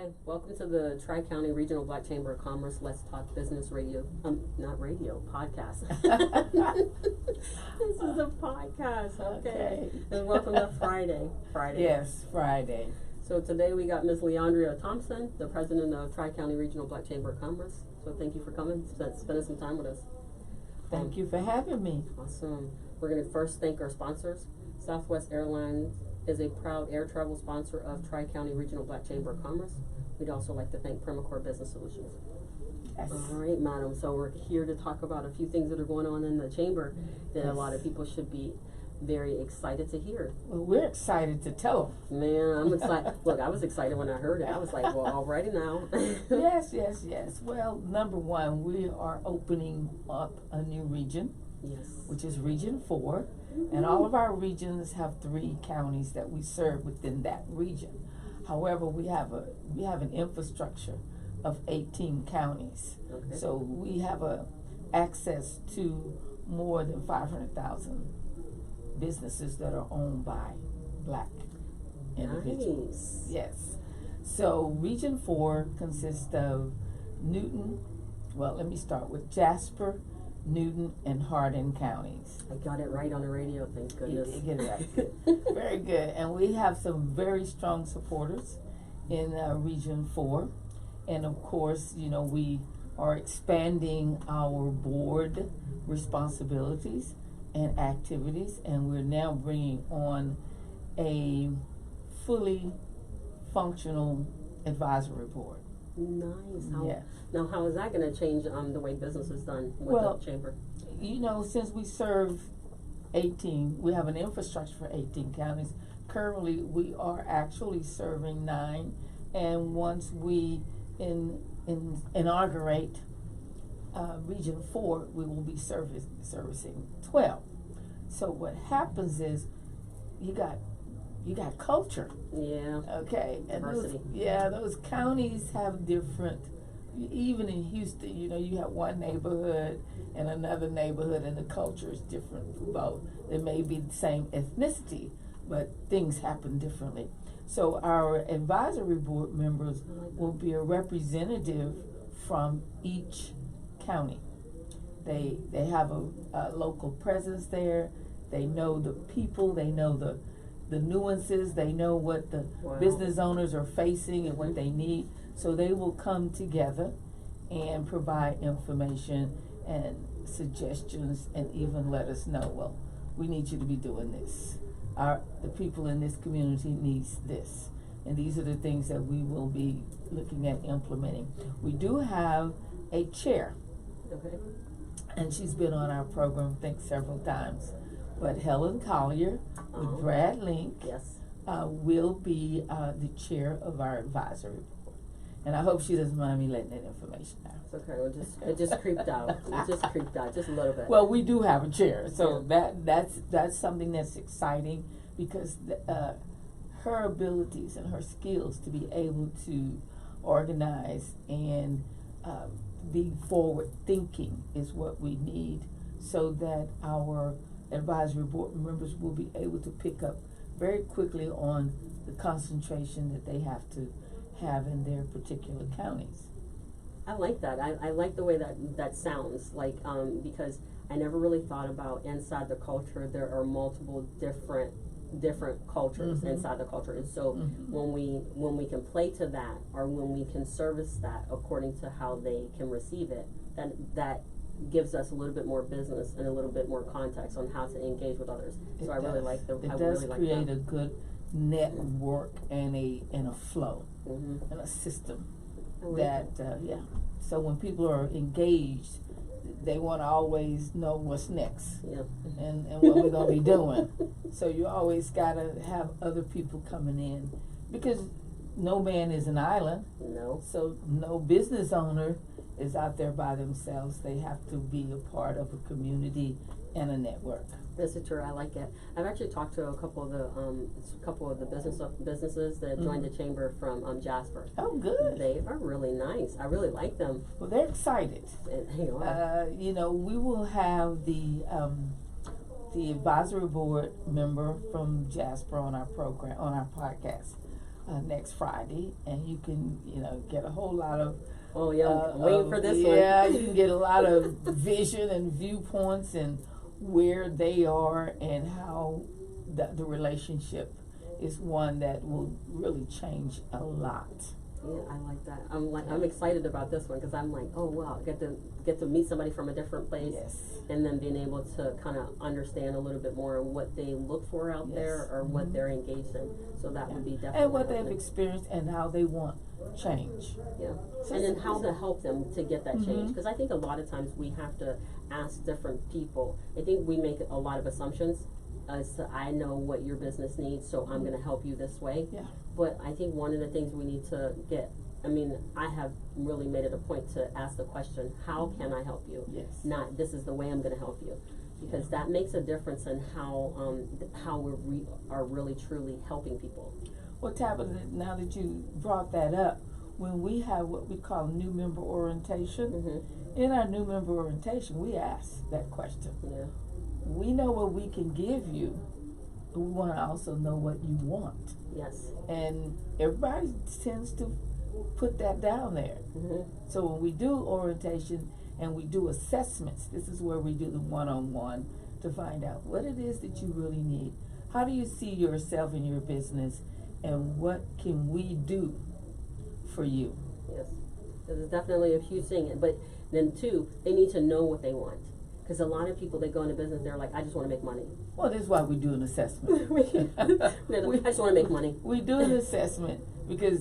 Hi, welcome to the Tri-County Regional Black Chamber of Commerce Let's Talk Business Radio, not radio, podcast. This is a podcast, okay. And welcome to Friday. Yes, Friday. So today we got Ms. Leondria Thompson, the president of Tri-County Regional Black Chamber of Commerce. So thank you for coming, spending some time with us. Thank you for having me. Awesome. We're going to first thank our sponsors. Southwest Airlines is a proud air travel sponsor of Tri-County Regional Black Chamber of Commerce. We'd also like to thank Permacore Business Solutions. Yes. All right, madam. So we're here to talk about a few things that are going on in the chamber that a lot of people should be very excited to hear. Well, we're excited to tell them. Man, I'm excited. Look, I was excited when I heard it. I was like, well, alrighty now. Yes. Well, number one, we are opening up a new region. Yes. Which is Region 4. And all of our regions have 3 counties that we serve within that region. However, we have an infrastructure of 18 counties. Okay. So we have access to more than 500,000 businesses that are owned by Black individuals. Nice. Yes. So Region 4 consists of Newton, well, let me start with Jasper, Newton, and Hardin counties. I got it right on the radio, thank goodness. You get it right. Good. Very good. And we have some very strong supporters in Region 4. And of course, we are expanding our board responsibilities and activities, and we're now bringing on a fully functional advisory board. Nice. Yeah. Now, how is that going to change the way business is done with the chamber? Since we serve 18, we have an infrastructure for 18 counties. Currently, we are actually serving 9, and once we inaugurate Region 4, we will be servicing 12. So what happens is you got culture. Yeah. Okay. And diversity. Those counties have different. Even in Houston, you have one neighborhood and another neighborhood, and the culture is different for both. They may be the same ethnicity, but things happen differently. So our advisory board members will be a representative from each county. They have a local presence there. They know the people. They know the nuances. They know what the business owners are facing and what they need. So they will come together and provide information and suggestions, and even let us know, well, we need you to be doing this. The people in this community needs this. And these are the things that we will be looking at implementing. We do have a chair. Okay. And she's been on our program, I think, several times. But Helen Collier with Brad Link will be the chair of our advisory board. And I hope she doesn't mind me letting that information out. It's okay. It just creeped out. It just creeped out just a little bit. Well, we do have a chair, so that's something that's exciting, because her abilities and her skills to be able to organize and be forward thinking is what we need, so that our advisory board members will be able to pick up very quickly on the concentration that they have to have in their particular counties. I like that. I like the way that sounds, like, because I never really thought about inside the culture there are multiple different cultures inside the culture, and so when we can play to that, or when we can service that according to how they can receive it, that gives us a little bit more business and a little bit more context on how to engage with others. So I really like the. It does create a good network and a flow and a system that So when people are engaged, they want to always know what's next and what we're going to be doing. So you always got to have other people coming in, because no man is an island. No. So no business owner is out there by themselves. They have to be a part of a community and a network. This is true. I like it. I've actually talked to a couple of the businesses that joined the chamber from Jasper. Oh, good. They are really nice. I really like them. Well, they're excited. They are. We will have the advisory board member from Jasper on our program, on our podcast. next Friday, and you can, get a whole lot of. Oh yeah, I'm waiting for this one. Yeah, you can get a lot of vision and viewpoints and where they are and how the relationship is one that will really change a lot. Yeah, I like that. I'm excited about this one because I'm like, oh wow, get to meet somebody from a different place, Yes. and then being able to kind of understand a little bit more of what they look for out there or what they're engaged in. So that would be definitely And what they've helpful. experienced and how they want change. Yeah, So and then it's- how to help them to get that change, because I think a lot of times we have to ask different people. I think we make a lot of assumptions as to, I know what your business needs, so I'm going to help you this way. Yeah. But I think one of the things we need to get, I have really made it a point to ask the question, how can I help you? Yes. Not, this is the way I'm going to help you. Because that makes a difference in how we are really truly helping people. Well, Tabitha, now that you brought that up, when we have what we call new member orientation, Mm-hmm. in our new member orientation, we ask that question. Yeah. We know what we can give you, but we want to also know what you want. Yes. And everybody tends to put that down there. Mm-hmm. So when we do orientation and we do assessments, this is where we do the one-on-one to find out what it is that you really need. How do you see yourself in your business, and what can we do for you? Yes. This is definitely a huge thing. But then too, they need to know what they want. Because a lot of people that go into business, they're like, I just want to make money. Well, this is why we do an assessment. I just want to make money. We do an assessment because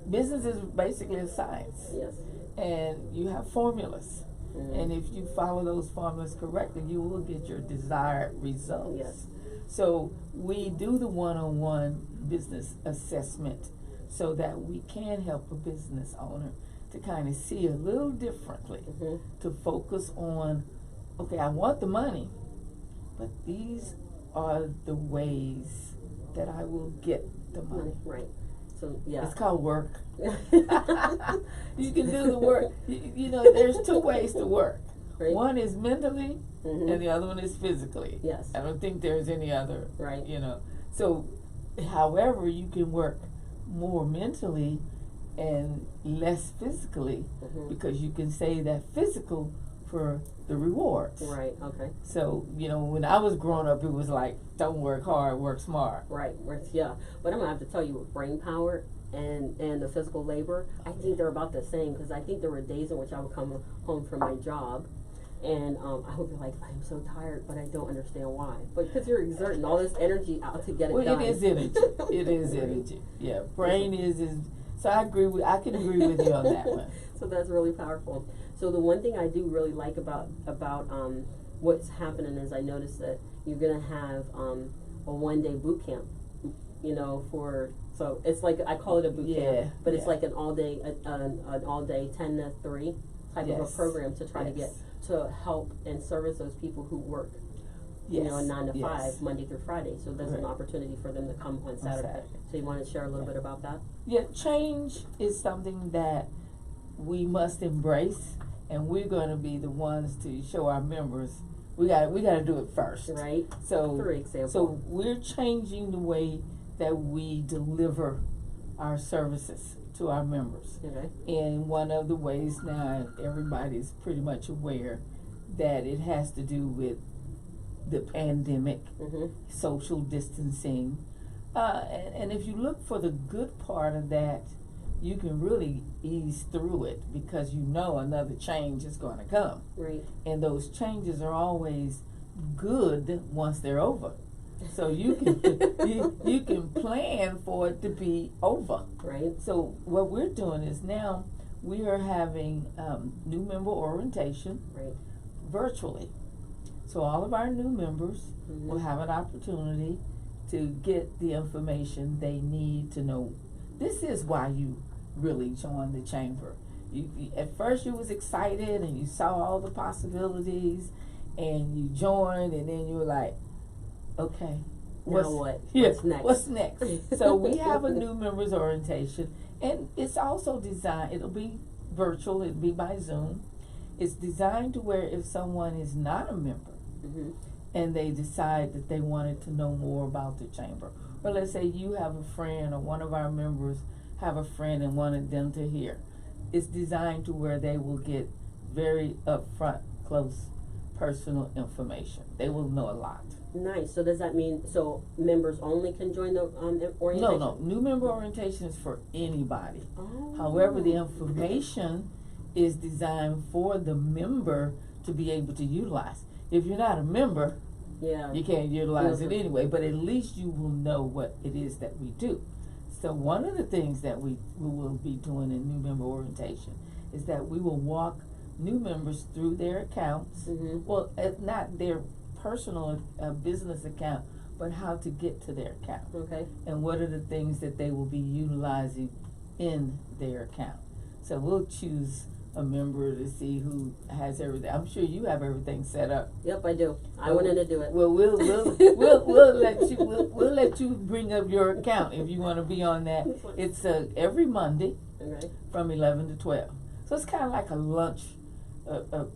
business is basically a science. Yes. And you have formulas. Mm-hmm. And if you follow those formulas correctly, you will get your desired results. Yes. So we do the one-on-one business assessment so that we can help a business owner to kind of see a little differently, Mm-hmm. to focus on, okay, I want the money, but these are the ways that I will get the money. Right. So yeah. It's called work. You can do the work. There's two ways to work. Right. One is mentally, Mm-hmm. and the other one is physically. Yes. I don't think there's any other. Right. So, however, you can work more mentally and less physically, Mm-hmm. because you can say that physical for the rewards. Right. Okay. So, when I was growing up, it was like, don't work hard, work smart. Right. Yeah. But I'm gonna have to tell you, with brain power and the physical labor, I think they're about the same. Because I think there were days in which I would come home from my job, and I would be like, I'm so tired, but I don't understand why. But because you're exerting all this energy out to get it done. Well, it is energy. It is energy. Yeah, brain is. So I can agree with you on that one. So that's really powerful. So the one thing I do really like about what's happening is I noticed that you're gonna have a 1-day boot camp. So it's like, I call it a boot camp, but it's like an all day 10 to 3 type of a program to try to help and service those people who work, a 9 to 5 Monday through Friday. So there's an opportunity for them to come on Saturday. So you want to share a little bit about that? Yeah, change is something that we must embrace, and we're going to be the ones to show our members. We got to do it first, Right. So, For example. so we're changing the way that we deliver our services to our members. Okay. And one of the ways now, everybody's pretty much aware that it has to do with the pandemic, Mm-hmm. social distancing. And if you look for the good part of that, you can really ease through it, because another change is going to come. Right. And those changes are always good once they're over. So you can you can plan for it to be over. Right. So what we're doing is now we are having new member orientation Right. virtually. So all of our new members Mm-hmm. will have an opportunity to get the information they need to know. This is why you really joined the chamber. You at first you was excited and you saw all the possibilities, and you joined, and then you were like, okay, Now what? Yeah, What's next? what's next? So we have a new members orientation, and it's also designed, it'll be virtual, it'll be by Zoom. It's designed to where if someone is not a member, Mm-hmm. and they decide that they wanted to know more about the chamber, But let's say you have a friend or one of our members have a friend and wanted them to hear. It's designed to where they will get very upfront, close, personal information. They will know a lot. Nice. So does that mean members only can join the orientation? No. New member orientation is for anybody. Oh. However, the information is designed for the member to be able to utilize. If you're not a member, you can't utilize it anyway, but at least you will know what it is that we do. So one of the things that we will be doing in new member orientation is that we will walk new members through their accounts. Mm-hmm. Well, not their personal business account, but how to get to their account. Okay. And what are the things that they will be utilizing in their account. So we'll choose a member to see who has everything. I'm sure you have everything set up. Yep, I do. I wanted to do it. Well, we'll let you bring up your account if you want to be on that. It's every Monday from 11 to 12. So it's kind of like a lunch, a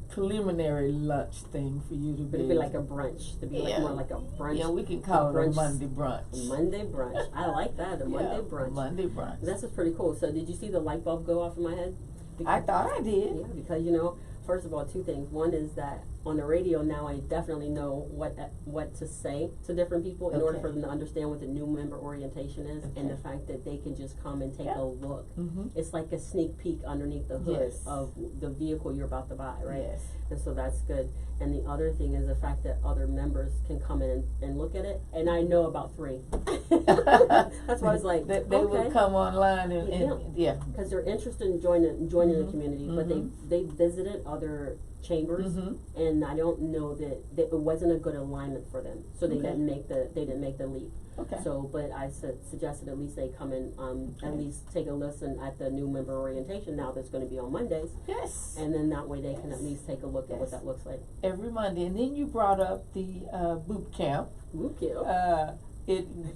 preliminary lunch thing for you to be. It'd be like a brunch. To be like more like a brunch. Yeah, we can call it a Monday brunch. Monday brunch. I like that. A Monday brunch. Monday brunch. That's just pretty cool. So did you see the light bulb go off in my head? I thought I did. Yeah, because first of all, two things. One is that on the radio now, I definitely know what to say to different people in order for them to understand what the new member orientation is, and the fact that they can just come and take a look. Mm-hmm. It's like a sneak peek underneath the hood of the vehicle you're about to buy, right? Yes. And so that's good. And the other thing is the fact that other members can come in and look at it. And I know about 3. That's why I was like, they would come online and because they're interested in joining the community, but they visited other chambers, and I don't know that it wasn't a good alignment for them, so they didn't make the leap. Okay. So, but I suggested at least they come and at least take a listen at the new member orientation now that's going to be on Mondays. Yes. And then that way they can at least take a look at what that looks like. Every Monday, and then you brought up the boot camp. Boot camp.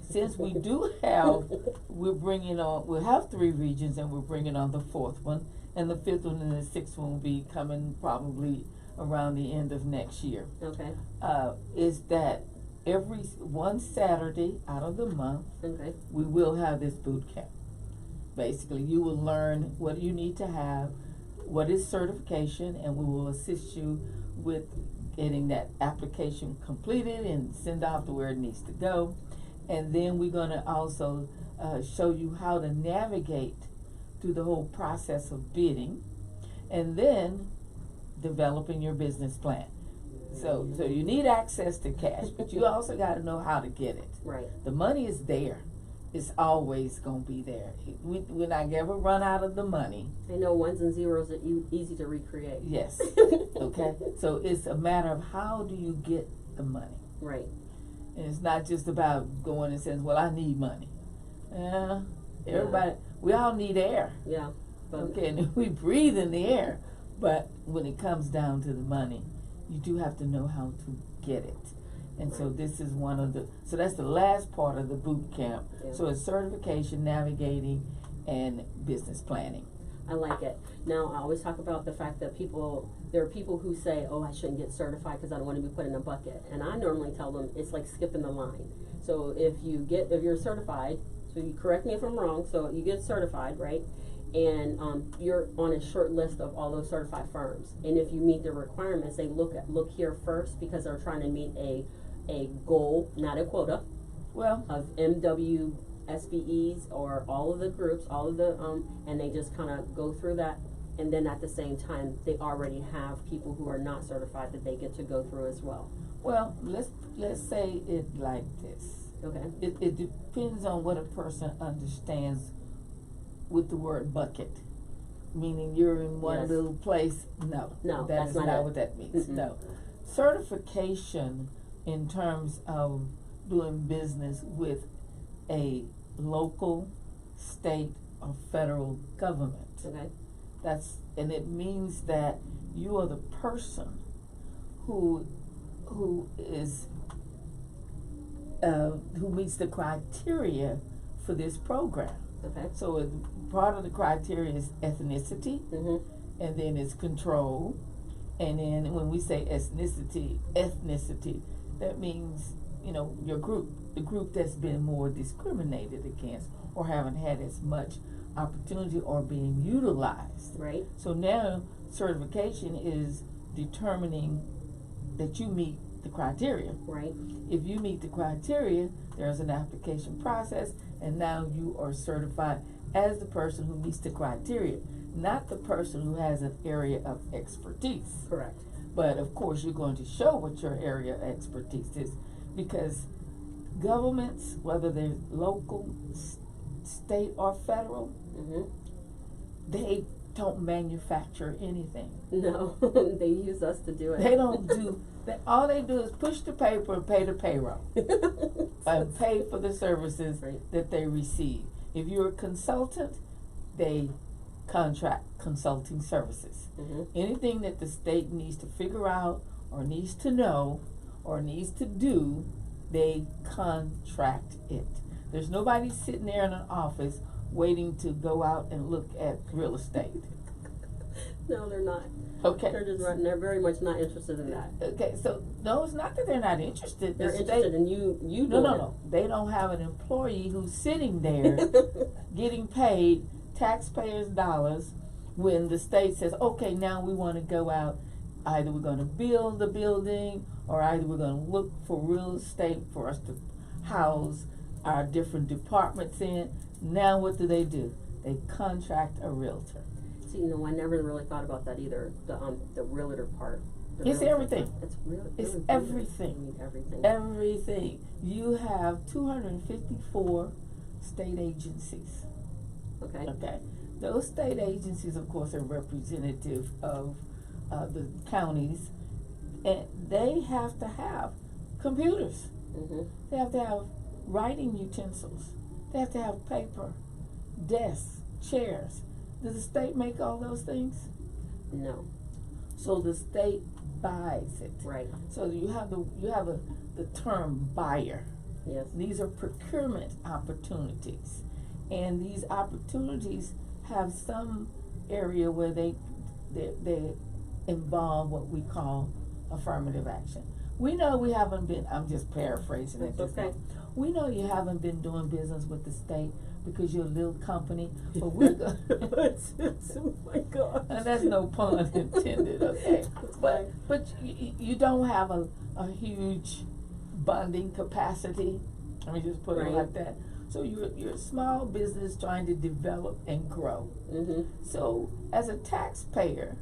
Since we do have, we'll have 3 regions, and we're bringing on the 4th one, and the 5th one and the 6th one will be coming probably around the end of next year. Okay. Is that every one Saturday out of the month, we will have this boot camp. Basically, you will learn what you need to have, what is certification, and we will assist you with getting that application completed and send off to where it needs to go. And then we're going to also show you how to navigate through the whole process of bidding, and then developing your business plan. So you need access to cash, but you also got to know how to get it. Right. The money is there. It's always going to be there. We're not ever run out of the money. I know ones and zeros are easy to recreate. Yes. Okay. So it's a matter of how do you get the money. Right. And it's not just about going and saying, well, I need money. Everybody, we all need air. Yeah. Okay, and we breathe in the air. But when it comes down to the money, you do have to know how to get it. And so this is so that's the last part of the boot camp. Yeah. So it's certification, navigating, and business planning. I like it. Now, I always talk about the fact that there are people who say, oh, I shouldn't get certified because I don't want to be put in a bucket. And I normally tell them it's like skipping the line. So if you're certified, so you correct me if I'm wrong, so you get certified, right? And you're on a short list of all those certified firms. And if you meet the requirements, they look here first because they're trying to meet a goal, not a quota, of MWSBEs or all of the groups, all of the and they just kind of go through that. And then at the same time, they already have people who are not certified that they get to go through as well. Well, let's say it like this. Okay. It depends on what a person understands with the word bucket, meaning you're in one little place. No, that's not what that means. Mm-hmm. No, certification in terms of doing business with a local, state, or federal government. Okay, and it means that you are the person who meets the criteria for this program. Okay. So part of the criteria is ethnicity, and then it's control, and then when we say ethnicity, that means your group, the group that's been more discriminated against or haven't had as much opportunity or being utilized. Right. So now certification is determining that you meet the criteria. Right. If you meet the criteria, there's an application process, and now you are certified as the person who meets the criteria, not the person who has an area of expertise. Correct. But of course, you're going to show what your area of expertise is, because governments, whether they're local, state, or federal, they don't manufacture anything. No, they use us to do it. They don't do. All they do is push the paper and pay the payroll and pay for the services that they receive. If you're a consultant, they contract consulting services. Anything that the state needs to figure out or needs to know or needs to do, they contract it. There's nobody sitting there in an office waiting to go out and look at real estate. No, they're not. Okay. They're very much not interested in that. Okay, so no, it's not that they're not interested. They're interested in you doing it. No. They don't have an employee who's sitting there getting paid taxpayers' dollars when the state says, okay, now we want to go out. Either we're going to build the building, or either we're going to look for real estate for us to house our different departments in. Now what do? They contract a realtor. See, I never really thought about that either. The realtor part. It's everything. It's really. It's everything. Everything. Everything. You have 254 state agencies. Okay. Okay. Those state agencies, of course, are representative of the counties, and they have to have computers. They have to have writing utensils. They have to have paper, desks, chairs. Does the state make all those things? No. So the state buys it. Right. So you have the term buyer. Yes. These are procurement opportunities, and these opportunities have some area where they involve what we call affirmative action. We know we haven't been. I'm just paraphrasing it. That's okay. We know you haven't been doing business with the state because you're a little company, but we're going. Oh my God. And that's no pun intended, okay? But you don't have a huge bonding capacity. Let me just put it like that. So you're a small business trying to develop and grow. So as a taxpayer,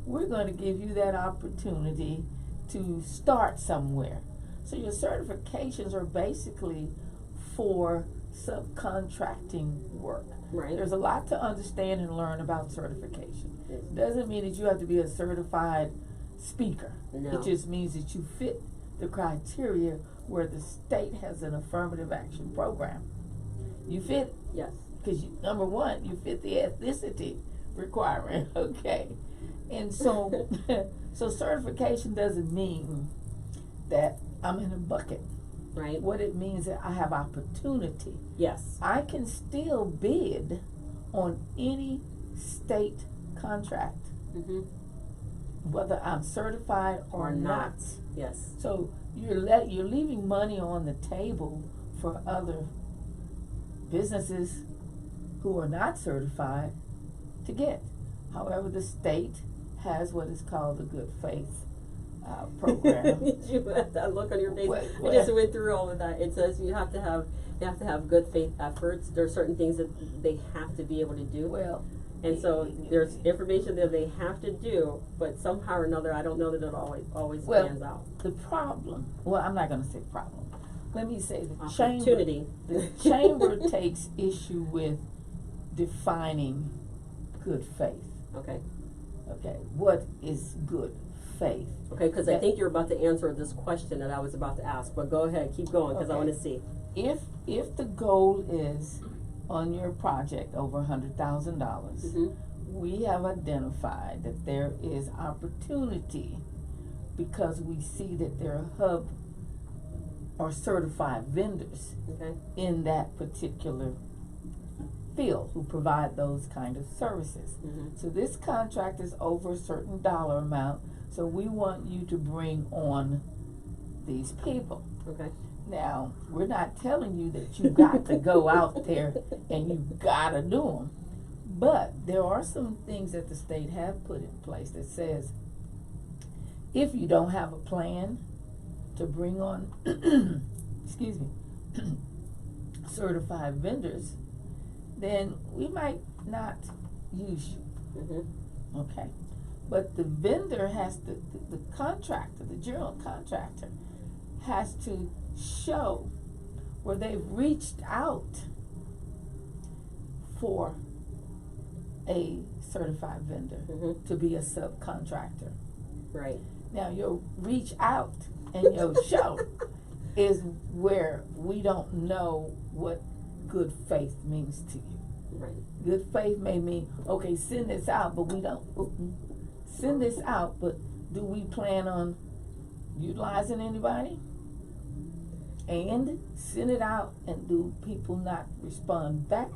we're going to give you that opportunity to start somewhere. So your certifications are basically for subcontracting work. Right. There's a lot to understand and learn about certification. Doesn't mean that you have to be a certified speaker. No. It just means that you fit the criteria where the state has an affirmative action program. You fit. Yes. Because number one, you fit the ethnicity requirement. Okay. And so, so certification doesn't mean that I'm in a bucket. Right. What it means is that I have opportunity. Yes. I can still bid on any state contract, whether I'm certified or not. Yes. So you're leaving money on the table for other businesses who are not certified to get. However, the state has what is called the good faith program. You have that look on your face. I just went through all of that. It says you have to have good faith efforts. There are certain things that they have to be able to do. Well, and so there's information that they have to do, but somehow or another, I don't know that it always stands out. The problem. Well, I'm not going to say problem. Let me say the opportunity. The chamber takes issue with defining good faith. Okay. Okay. What is good faith? Okay, because I think you're about to answer this question that I was about to ask, but go ahead, keep going, because I want to see. If the goal is on your project over $100,000, we have identified that there is opportunity because we see that there are hub or certified vendors in that particular field who provide those kind of services. So this contract is over a certain dollar amount. So we want you to bring on these people. Okay. Now, we're not telling you that you got to go out there and you gotta do them. But there are some things that the state have put in place that says if you don't have a plan to bring on, excuse me, certified vendors, then we might not use you. Mm-hmm. Okay. But the vendor has to, the contractor, the general contractor, has to show where they've reached out for a certified vendor Mm-hmm. to be a subcontractor. Right. Now, your reach out and your show is where we don't know what good faith means to you. Right. Good faith may mean, okay, send this out, but we don't send this out, but do we plan on utilizing anybody? And send it out, and do people not respond back?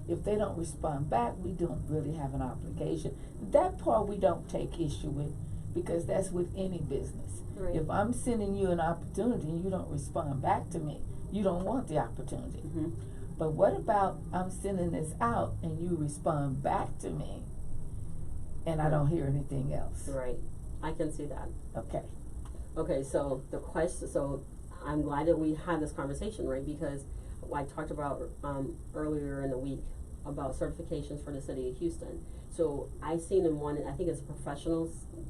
If they don't respond back, we don't really have an obligation. That part we don't take issue with, because that's with any business. Right. If I'm sending you an opportunity and you don't respond back to me, you don't want the opportunity. Mm-hmm. But what about I'm sending this out and you respond back to me and I don't hear anything else? Right. I can see that. Okay. Okay, so the question, so I'm glad that we had this conversation, right? Because I talked about earlier in the week about certifications for the city of Houston. So I seen in one, I think it's a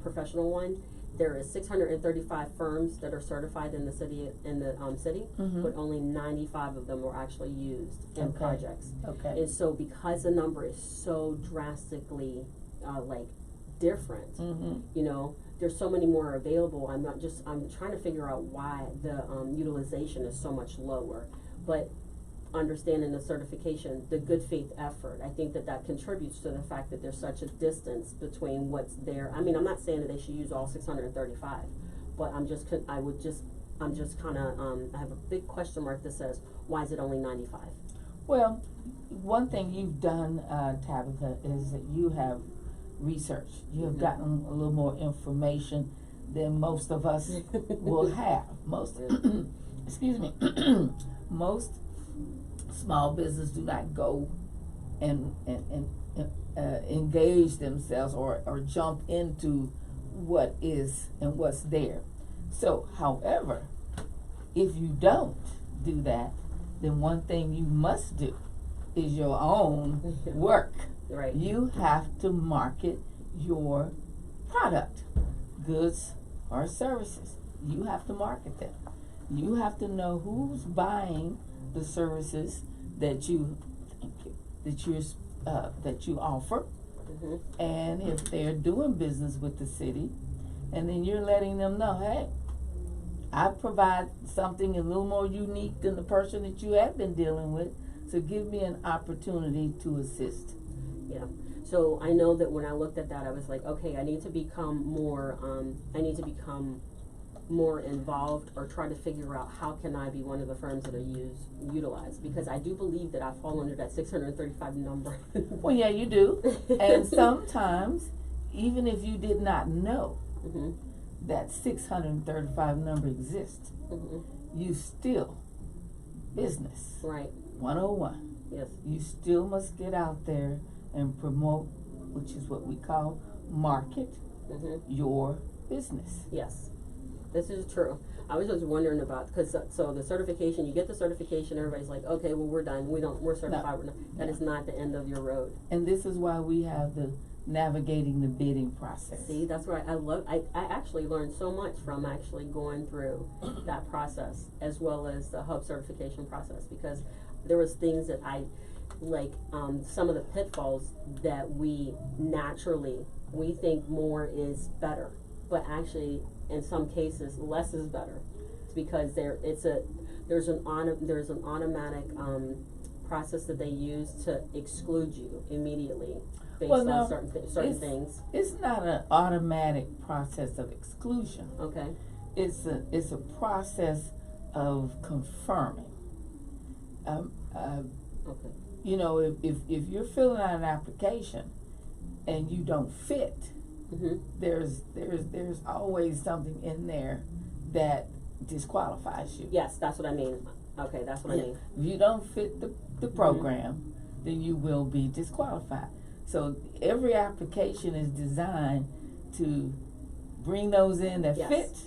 professional one. There is 635 firms that are certified in the city, Mm-hmm. but only 95 of them were actually used in Okay. projects. Okay. And so because the number is so drastically different, Mm-hmm. you know, there's so many more available. I'm trying to figure out why the utilization is so much lower. But understanding the certification, the good faith effort, I think that contributes to the fact that there's such a distance between what's there. I mean, I'm not saying that they should use all 635, but I have a big question mark that says, why is it only 95? Well, one thing you've done, Tabitha, is that you have researched. You have Mhm. gotten a little more information than most of us will have. Most, excuse me, most small business do not go and engage themselves or jump into what is and what's there. So, however, if you don't do that, then one thing you must do is your own work. Right. You have to market your product, goods or services. You have to market them. You have to know who's buying the services that you offer, Mm-hmm. and if they're doing business with the city, and then you're letting them know, hey, I provide something a little more unique than the person that you have been dealing with, so give me an opportunity to assist. Yeah. So I know that when I looked at that, I was like, okay, I need to become more involved, or try to figure out how can I be one of the firms that are utilized, because I do believe that I fall under that 635 number. Well, yeah, you do. And sometimes, even if you did not know Mm-hmm. that 635 number exists, Mm-hmm. you still, business Right. 101, Yes. you still must get out there and promote, which is what we call market Mm-hmm. your business. Yes. This is true. I was just wondering about, because so the certification, you get the certification, everybody's like, okay, well, we're done. We're certified. No. We're not. That is not the end of your road. And this is why we have the navigating the bidding process. See, that's right. I actually learned so much from actually going through that process, as well as the hub certification process, because there was things that some of the pitfalls that we think more is better, but actually in some cases less is better. It's because there's an automatic process that they use to exclude you immediately based on certain things. It's not an automatic process of exclusion. Okay. It's a process of confirming. Okay. You know, if you're filling out an application and you don't fit, Mm-hmm. there's always something in there that disqualifies you. Yes, that's what I mean. Okay, that's what I mean. If you don't fit the program, then you will be disqualified. So every application is designed to bring those in that fit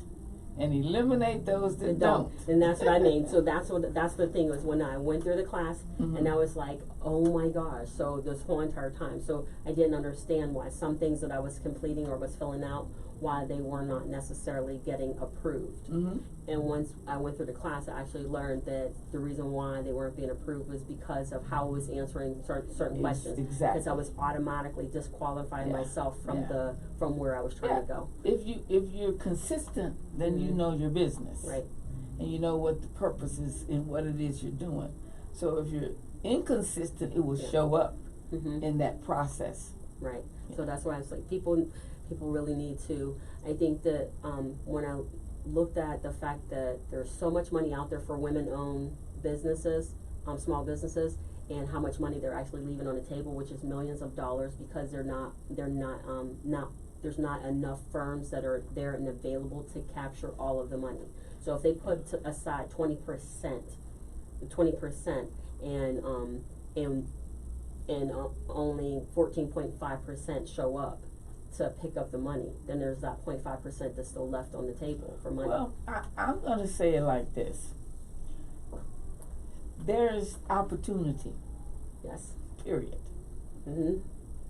and eliminate those that don't. And that's what I mean. So that's the thing was when I went through the class and I was like, oh my gosh. So this whole entire time. So I didn't understand why some things that I was completing or was filling out, why they were not necessarily getting approved. And once I went through the class, I actually learned that the reason why they weren't being approved was because of how I was answering certain questions. Exactly. Because I was automatically disqualifying myself from where I was trying to go. If you're consistent, then you know your business. Right. And you know what the purpose is and what it is you're doing. So if you're inconsistent, it will show up in that process. Right. So that's why I was like, people really need to. I think that when I looked at the fact that there's so much money out there for women-owned businesses, small businesses, and how much money they're actually leaving on the table, which is millions of dollars, because there's not enough firms that are there and available to capture all of the money. So if they put aside 20%, and only 14.5% show up to pick up the money, then there's that 0.5% that's still left on the table for money. Well, I'm going to say it like this. There's opportunity. Yes. Period.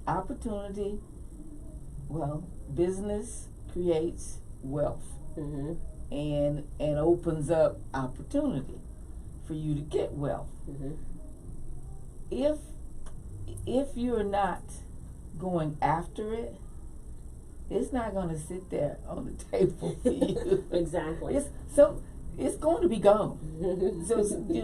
Opportunity, well, business creates wealth and opens up opportunity for you to get wealth. If you're not going after it, it's not going to sit there on the table for you. Exactly. It's going to be gone. So,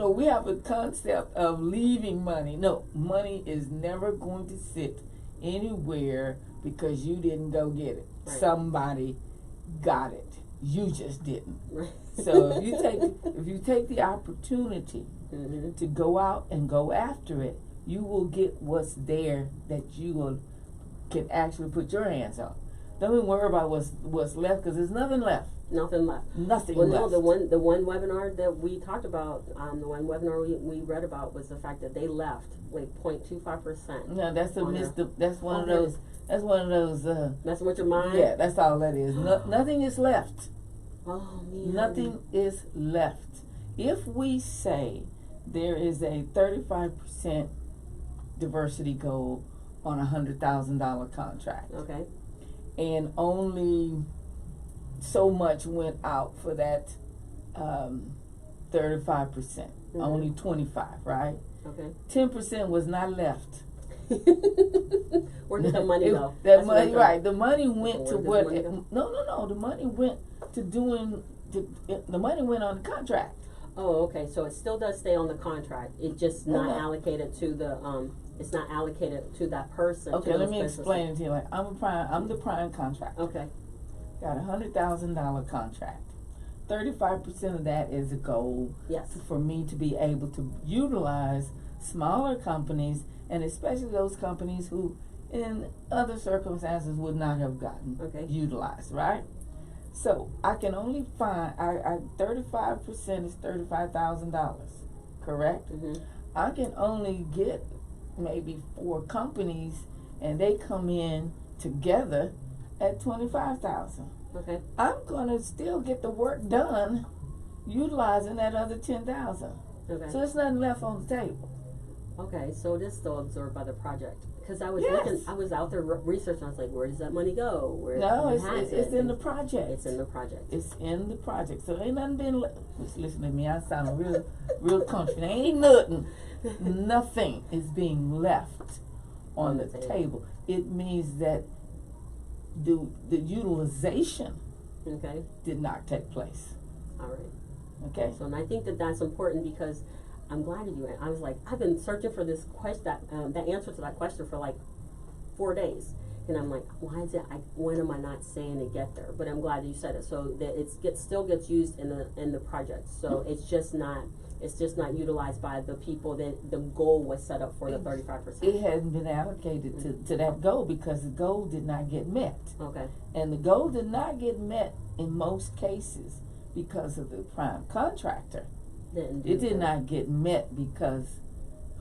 we have a concept of leaving money. No, money is never going to sit anywhere because you didn't go get it. Right. Somebody got it. You just didn't. Right. So if you take the opportunity to go out and go after it, you will get what's there that you can actually put your hands on. Don't even worry about what's left, because there's nothing left. Nothing left. Nothing well, left. No, the one webinar that we talked about, the one webinar we read about was the fact that they left like 0.25%. No, that's that's one of those. That's one of those. Messing with your mind. Yeah, that's all that is. Nothing is left. Oh man. Nothing is left. If we say there is a 35% diversity goal on a $100,000 contract. Okay. And only so much went out for that 35%. Only 25, right? Okay. 10% was not left. Where did the money go? That money, right? The money went to what? No. The money went to the money went on the contract. Oh, okay. So it still does stay on the contract. It's just not allocated to the It's not allocated to that person. Okay, let me explain it to you. Like I'm the prime contractor. Okay. Got $100,000 contract. 35% of that is a goal. Yes. For me to be able to utilize smaller companies, and especially those companies who, in other circumstances, would not have gotten utilized. Right. So I can only find 35% is $35,000. Correct. I can only get maybe 4 companies, and they come in together at $25,000. Okay. I'm gonna still get the work done, utilizing that other $10,000. Okay. So there's nothing left on the table. Okay, so it is still absorbed by the project. Because I was looking, I was out there researching. I was like, where does that money go? It's in the project. It's in the project. It's in the project. So ain't nothing been listen to me. I sound real country. There ain't nothing. Nothing is being left on the table. It means that the utilization did not take place. All right. Okay. So, and I think that that's important, because I'm glad you went. I was like, I've been searching for this question, that answer to that question for like 4 days, and I'm like, when am I not saying to get there? But I'm glad you said it, so that it still gets used in the project. So it's just not utilized by the people that the goal was set up for, the 35%. It hadn't been allocated to that goal because the goal did not get met. Okay. And the goal did not get met in most cases because of the prime contractor. Didn't do It did that. not get met because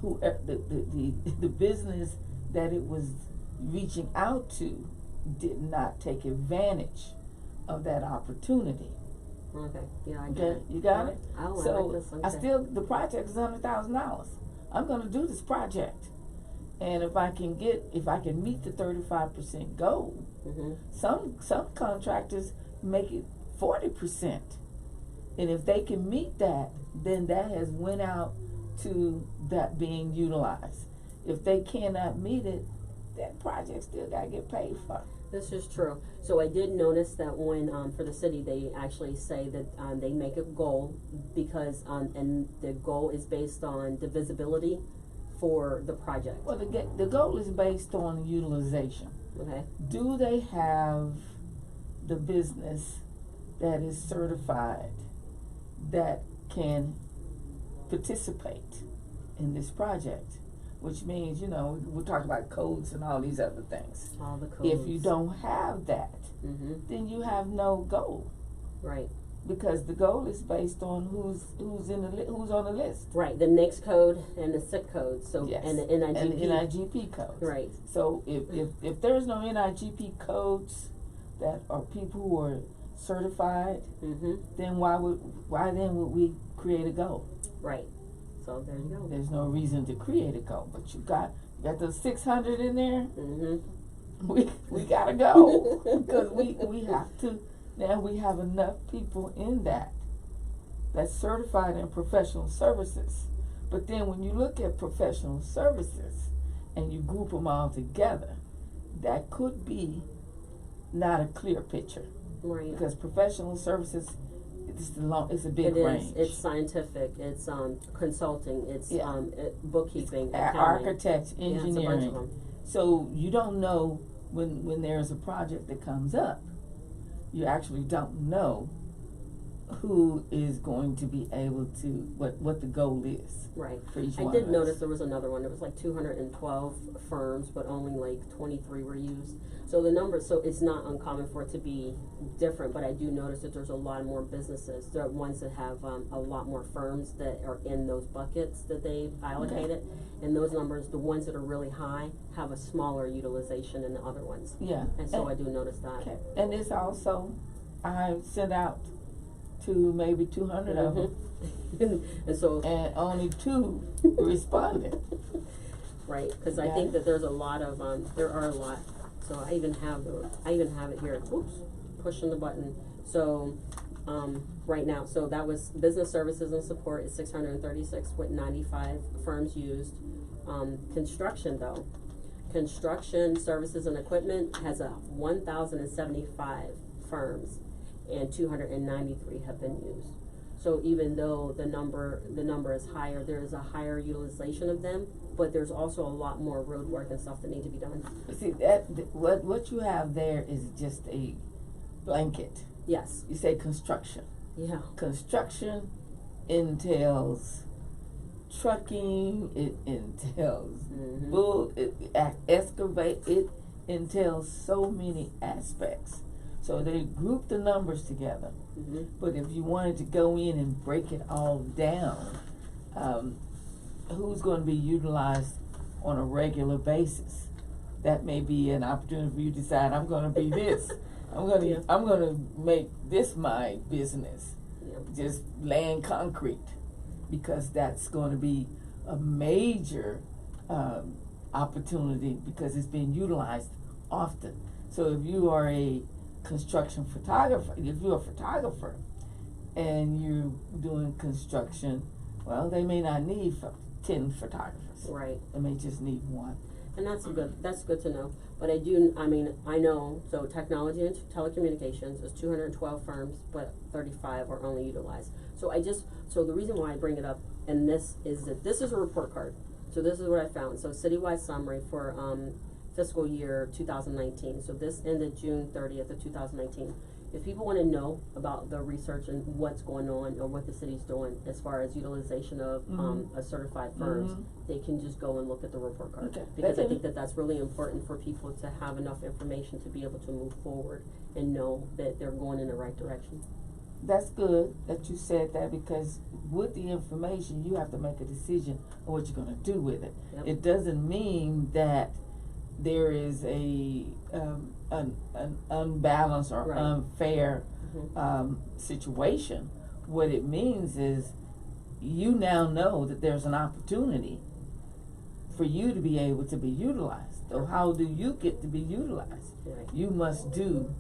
the business that it was reaching out to did not take advantage of that opportunity. Okay, yeah, I get Okay, it. you got it? Oh, I So like this. Okay. I still, the project is $100,000. I'm gonna do this project. And if I can meet the 35% goal, Mhm. some contractors make it 40%. And if they can meet that, then that has went out to that being utilized. If they cannot meet it, that project still gotta get paid for. This is true. So I did notice that when, for the city, they actually say that, they make a goal because, and the goal is based on divisibility for the project. Well, the goal is based on utilization. Okay, Do they have the business that is certified that can participate in this project? Which means, we're talking about codes and all these other things. all the codes. If you don't have that, Mhm. then you have no goal, Right. because the goal is based on who's on the list. Right. The NICS code and the SIC code. So Yes. and the NIGP. And the NIGP codes. Right. So if there's no NIGP codes that are people who are certified, Mhm. then why then would we create a goal? Right. So there you go. There's no reason to create a goal, but you got those 600 in there. Mhm. We gotta go because we have to. Now we have enough people in that's certified in professional services. But then when you look at professional services and you group them all together, that could be not a clear picture, Right. because professional services it's a big It is. range. It's scientific. It's consulting. It's Yeah. bookkeeping, accounting. Architects, Yeah, it's a bunch engineering. of them. So you don't know when there's a project that comes up, you actually don't know who is going to be able to, what the goal is Right. for each I one did of notice us. there was another one. There was like 212 firms, but only like 23 were used. So the number, so it's not uncommon for it to be different, but I do notice that there's a lot more businesses. There are ones that have a lot more firms that are in those buckets that they've allocated. And those numbers, the ones that are really high, have a smaller utilization than the other ones. Yeah. And so I do notice that. Okay. And it's also, I sent out to maybe 200 of them, And so, and only 2 responded. right, because I Yeah. think that there's a lot of, there are a lot. So I even have it here. Oops, pushing the button. So, right now, so that was business services and support is 636 with 95 firms used. Construction though, construction services and equipment has 1,075 firms, and 293 have been used. So even though the number is higher, there is a higher utilization of them, but there's also a lot more road work and stuff that need to be done. See, what you have there is just a blanket. Yes. You say construction. Yeah. Construction entails trucking, it entails excavate, it entails so many aspects. So they group the numbers together. Mhm. But if you wanted to go in and break it all down, who's going to be utilized on a regular basis? That may be an opportunity for you to decide, I'm going to be this. I'm going to make this my business. Yeah. Just laying concrete, because that's going to be a major opportunity because it's being utilized often. So if you are a construction photographer, if you're a photographer and you're doing construction, well, they may not need 10 photographers. Right. They may just need 1. And that's good to know. But I know, so technology and telecommunications is 212 firms, but 35 are only utilized. So the reason why I bring it up, and this is a report card. So this is what I found. So citywide summary for fiscal year 2019. So this ended June 30th of 2019. If people want to know about the research and what's going on or what the city's doing as far as utilization of certified firms, they can just go and look at the report card. Okay. Because I think that that's really important for people to have enough information to be able to move forward and know that they're going in the right direction. that's good that you said that, because with the information, you have to make a decision on what you're going to do with it. Yep. It doesn't mean that there is a an unbalanced or Right. unfair situation. What it means is you now know that there's an opportunity for you to be able to be utilized. So how do you get to be utilized? Right. You must do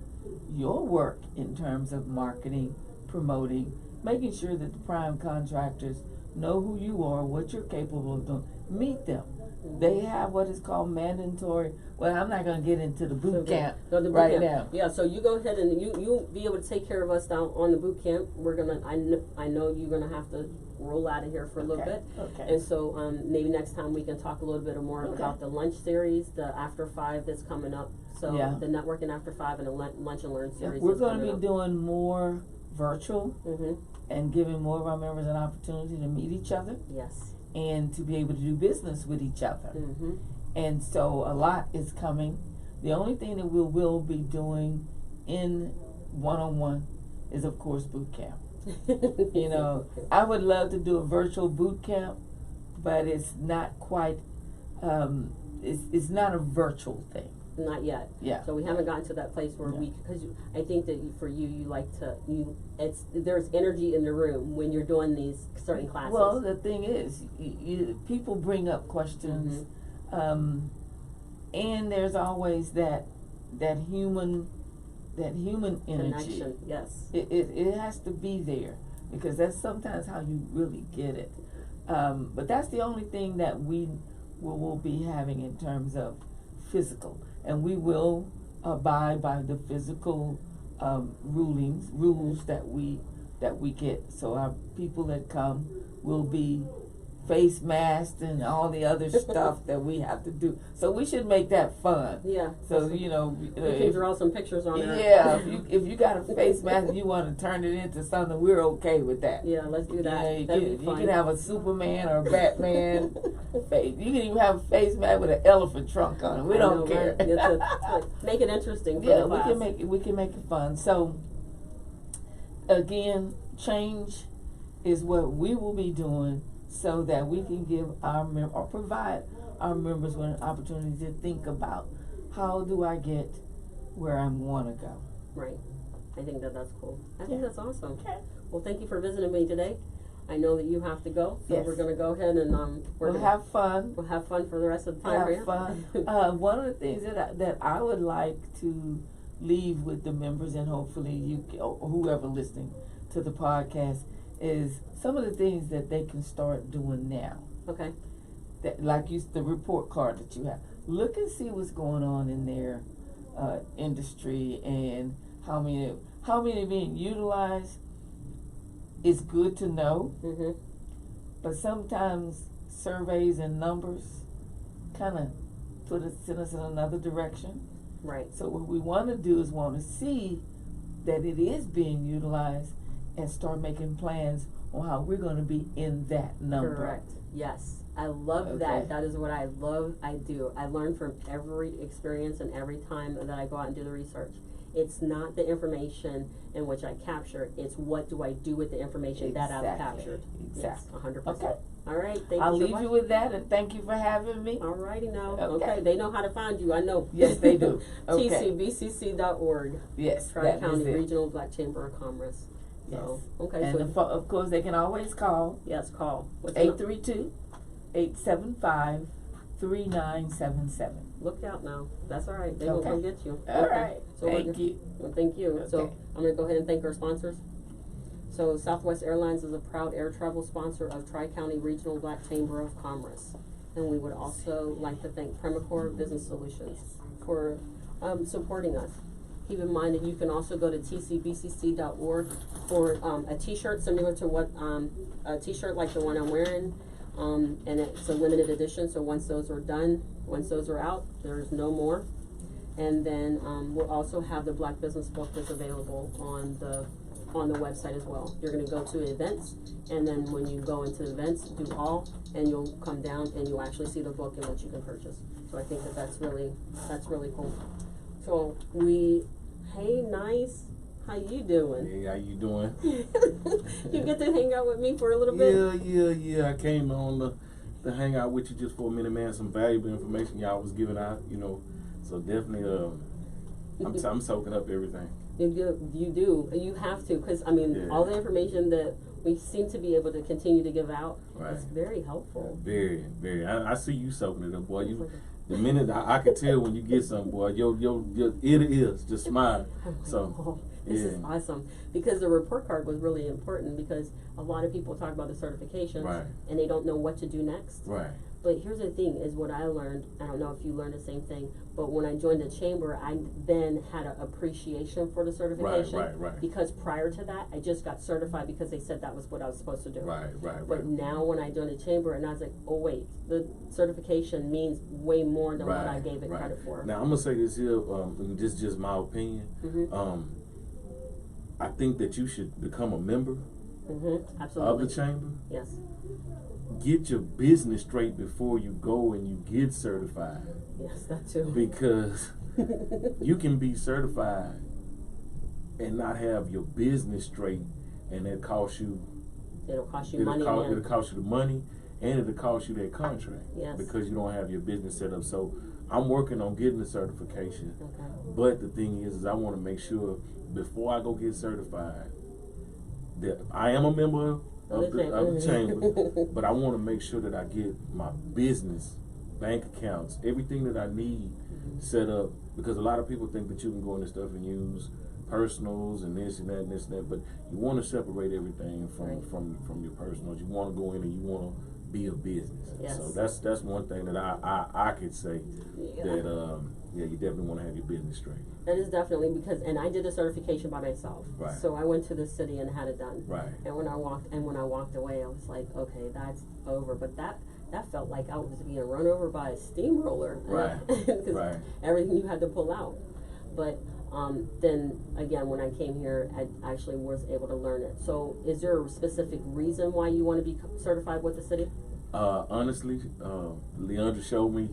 your work in terms of marketing, promoting, making sure that the prime contractors know who you are, what you're capable of doing. Meet them. They have what is called mandatory. Well, I'm not going to get into the boot camp No, the boot right camp. now. Yeah, so you go ahead and you be able to take care of us down on the boot camp. We're gonna. I know you're gonna have to roll out of here for a little bit. Okay. And so maybe next time we can talk a little bit more Okay. about the lunch series, the After 5 that's coming up. So Yeah. the networking After 5 and the lunch and learn series. We're that's going to coming be up. doing more virtual Mhm. and giving more of our members an opportunity to meet each other Yes. and to be able to do business with each other. Mhm. And so a lot is coming. The only thing that we will be doing in one-on-one is, of course, boot camp. You know, I would love to do a virtual boot camp, but it's not quite, it's not a virtual thing. Not yet. Yeah. So we haven't gotten to that place where Yeah. because I think that for you like to there's energy in the room when you're doing these certain classes. Well, the thing is, people bring up questions, and there's always that human energy. Connection. Yes. It has to be there, because that's sometimes how you really get it. But that's the only thing that we will be having in terms of physical, and we will abide by the physical rules that we get. So our people that come will be face masked and all the other stuff that we have to do. So we should make that fun. Yeah. So you know, We can draw some pictures on there. yeah, if you got a face mask and you want to turn it into something, we're okay with that. Yeah, let's do that. Yeah, That'd be you fun. can have a Superman or a Batman face. You can even have a face mask with an elephant trunk on it. We I don't know, care. right? Make it interesting for Yeah, the class. we can make it fun. So again, change is what we will be doing, so that we can give or provide our members with an opportunity to think about, how do I get where I want to go. Right. I think that's cool. I think that's awesome. Okay. Well, thank you for visiting me today. I know that you have to go, so Yes. we're going to go ahead and We'll have fun. We'll have fun for the rest of the time. Have fun. One of the things that I would like to leave with the members, and hopefully you or whoever listening to the podcast, is some of the things that they can start doing now. Okay. That, like the report card that you have. Look and see what's going on in their industry, and how many are being utilized. It's good to know, Mhm. but sometimes surveys and numbers kind of send us in another direction. Right. So what we want to do is want to see that it is being utilized, and start making plans on how we're going to be in that number. Correct. Yes. I love Okay. that. That is what I love. I do. I learn from every experience and every time that I go out and do the research. It's not the information in which I capture. It's what do I do with the information that I've Exactly. captured. Yes, Exactly. 100%. Okay. All right. Thank I'll you so leave much. you with that, and thank you for having me. All righty now. Okay. Okay. They know how to find you. I know. Yes, they do. Okay. TCBCC.org. Yes, that Tri-County is it. Regional Black Chamber of Commerce. Yes. So, okay. And So, of course, they can always call yes, call. What's the 832-875-3977. Look out now. That's all right. They Okay. will come get you. All right. So we're Thank you. Well, thank you. So Okay. I'm going to go ahead and thank our sponsors. So Southwest Airlines is a proud air travel sponsor of Tri-County Regional Black Chamber of Commerce. And we would also like to thank Premicore Business Solutions for supporting us. Keep in mind that you can also go to tcbcc.org for a t-shirt similar to what a t-shirt like the one I'm wearing. And it's a limited edition, so once those are done, once those are out, there's no more. And then we'll also have the Black Business Book that's available on the website as well. You're going to go to events, and then when you go into events, do all, and you'll come down and you'll actually see the book and what you can purchase. So I think that's really cool. So hey, nice How you doing? Hey, how you doing? You get to hang out with me for a little bit? Yeah. I came on to hang out with you just for a minute, man. Some valuable information y'all was giving out, So definitely, I'm soaking up everything. You do. You have to, because, I mean, all the information that we seem to be able to continue to give out is very helpful. Very, very. I see you soaking it up, boy. The minute I can tell when you get something, boy, your ear to ears just smile. So. This is awesome, because the report card was really important, because a lot of people talk about the certifications and they don't know what to do next. Right. But here's the thing, is what I learned, I don't know if you learned the same thing, but when I joined the chamber, I then had an appreciation for the certification. Right. Because prior to that, I just got certified because they said that was what I was supposed to do. Right. But now when I joined the chamber, and I was like, oh wait, the certification means way more than what I gave it credit for. Now I'm gonna say this here, this is just my opinion. I think that you should become a member of the chamber. Yes. Get your business straight before you go and you get certified. Yes, that too. Because you can be certified and not have your business straight, and it costs you. It'll cost you money. It'll cost you the money, and it'll cost you that contract. Yes. Because you don't have your business set up. So I'm working on getting the certification. Okay. But the thing is I want to make sure before I go get certified that I am a member of the chamber, but I want to make sure that I get my business, bank accounts, everything that I need set up, because a lot of people think that you can go into stuff and use personals and this and that and this and that, but you want to separate everything from your personals. You want to go in and you want to be a business. Yes. So that's one thing that I could say that you definitely want to have your business straight. That is definitely, because, and I did a certification by myself. Right. So I went to the city and had it done. Right. And when I walked away, I was like, okay, that's over. But that felt like I was being run over by a steamroller. Right. Because everything you had to pull out. But then again, when I came here, I actually was able to learn it. So is there a specific reason why you want to be certified with the city? Honestly, Leondria showed me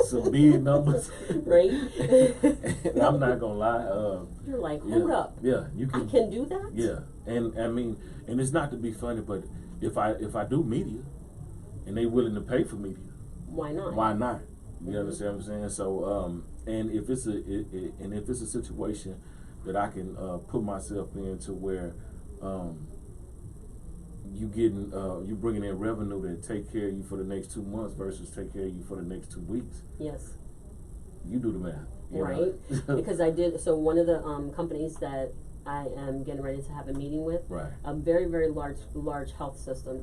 some big numbers. Right. And I'm not gonna lie. You're like, hold up. Yeah, you can. I can do that. Yeah, and I mean, and it's not to be funny, but if I do media, and they willing to pay for media, why not? Why not? You understand what I'm saying? So, and if it's a situation that I can put myself in to where you bringing in revenue that take care of you for the next 2 months versus take care of you for the next 2 weeks. Yes. You do the math. Right. Because I did. So one of the companies that I am getting ready to have a meeting with, a very, very large health system,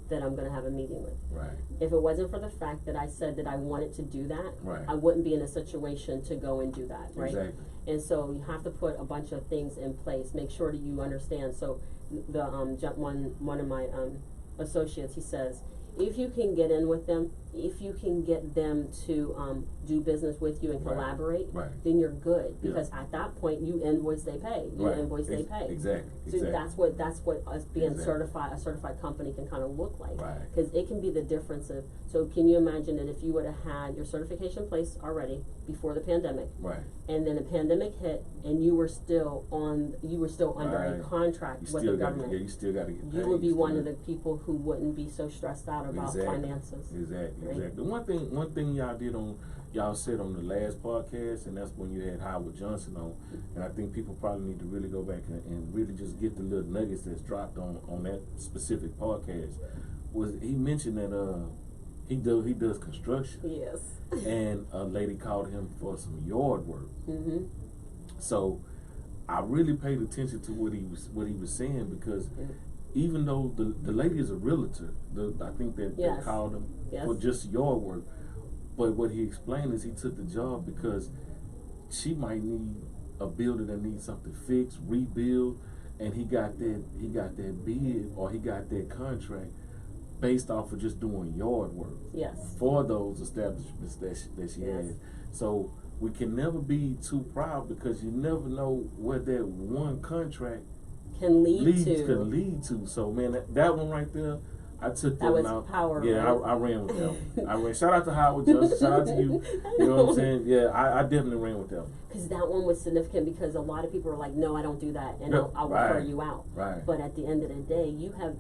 that I'm going to have a meeting with. Right. If it wasn't for the fact that I said that I wanted to do that, I wouldn't be in a situation to go and do that. Right. Exactly. And so you have to put a bunch of things in place. Make sure that you understand. So the one of my associates, he says, if you can get in with them, if you can get them to do business with you and collaborate, then you're good. Because at that point, you invoice, they pay. You invoice, they pay. Exactly. So that's what us being certified, a certified company can kind of look like. Because it can be the difference of. So can you imagine that if you would have had your certification placed already before the pandemic, and then the pandemic hit, and you were still under a contract with the government, you still got to get paid. You would be one of the people who wouldn't be so stressed out about finances. Exactly. The one thing y'all said on the last podcast, and that's when you had Howard Johnson on, and I think people probably need to really go back and really just get the little nuggets that's dropped on that specific podcast. Was he mentioned that he does construction. Yes. And a lady called him for some yard work. So I really paid attention to what he was saying, because even though the lady is a realtor, I think that they called him for just yard work. But what he explained is he took the job because she might need a building that needs something fixed, rebuild, and he got that bid, or he got that contract based off of just doing yard work. Yes. For those establishments that she has. So we can never be too proud, because you never know what that one contract can lead to. So man, that one right there, I took that them was out. power. Yeah, right? I ran with them. I ran. Shout out to Howard Johnson. Shout out to you. You know what I'm saying? Yeah, I definitely ran with them. Because that one was significant because a lot of people are like, no, I don't do that, and I'll refer you out. Right. But at the end of the day, you have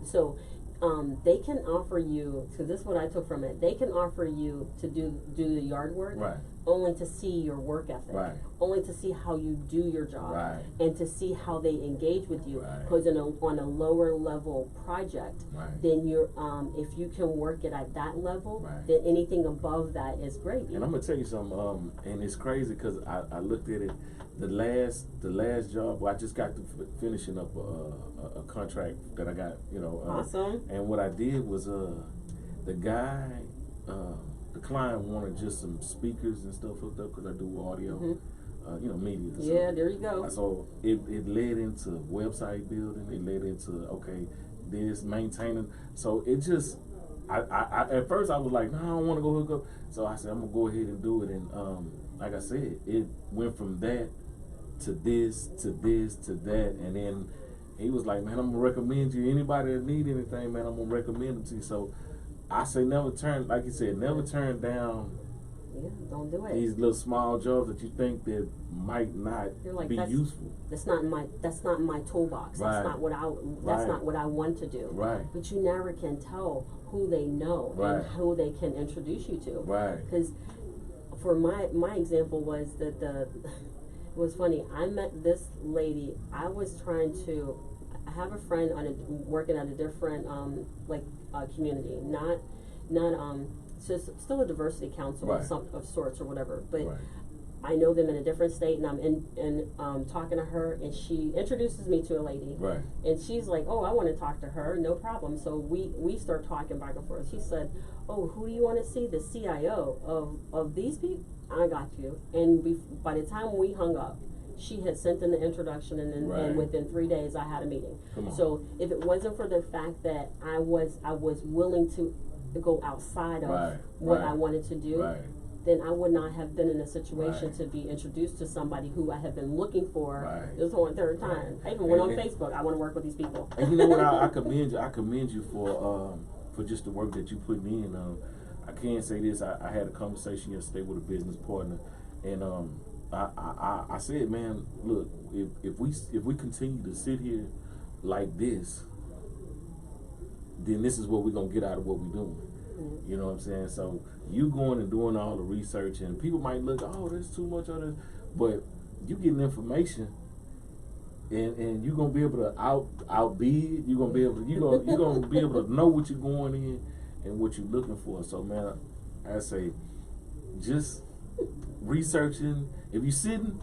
they can offer you. So this is what I took from it. They can offer you to do the yard work, Right. only to see your work ethic, Right. only to see how you do your job, Right. and to see how they engage with you. Right. Because on a lower level project, Right. then you're if you can work it at that level, Right. then anything above that is great. And I'm gonna tell you something. And it's crazy because I looked at it. The last job, well, I just got to finishing up a contract that I got. You know. Awesome. And what I did was the guy. The client wanted just some speakers and stuff hooked up because I do audio, media. Yeah, there you go. So it led into website building. It led into this maintaining. So it just, I at first I was like, no, I don't want to go hook up. So I said I'm gonna go ahead and do it. And like I said, it went from that to this to this to that, and then he was like, man, I'm gonna recommend you. Anybody that need anything, man, I'm gonna recommend it to you. So I say never turn, like you said, never turn down. Yeah, don't do it. These little small jobs that you think that might not be useful. That's not my toolbox. Right. That's not what I want to do. Right. But you never can tell who they know Right. and who they can introduce you to. Right. Because for my example was that it was funny. I met this lady. I was trying to have a friend working at a different community, not still a diversity council Right. of sorts or whatever, but Right. I know them in a different state, and I'm in talking to her, and she introduces me to a lady, Right. and she's like, oh, I want to talk to her, no problem. So we start talking back and forth. She said, oh, who do you want to see? The CIO of these people? I got you. And by the time we hung up, she had sent in the introduction, and Right. and within 3 days I had a meeting. Come on. So if it wasn't for the fact that I was willing to go outside of Right. what Right. I wanted to do, Right. then I would not have been in a situation Right. to be introduced to somebody who I have been looking for. Right. This whole third time. Right. I even went on And- Facebook. I want to work with these people. And you know what? I commend you. I commend you for just the work that you put in. I can say this. I had a conversation yesterday with a business partner, and I said, man, look, if we continue to sit here like this, then this is what we're gonna get out of what we're doing. Mm-hmm. You know what I'm saying? So you going and doing all the research, and people might look, oh, there's too much of this, but you getting information, and you're gonna be able to outbid. You're gonna be able to know what you're going in and what you're looking for. So man, I say, just researching. If you're sitting,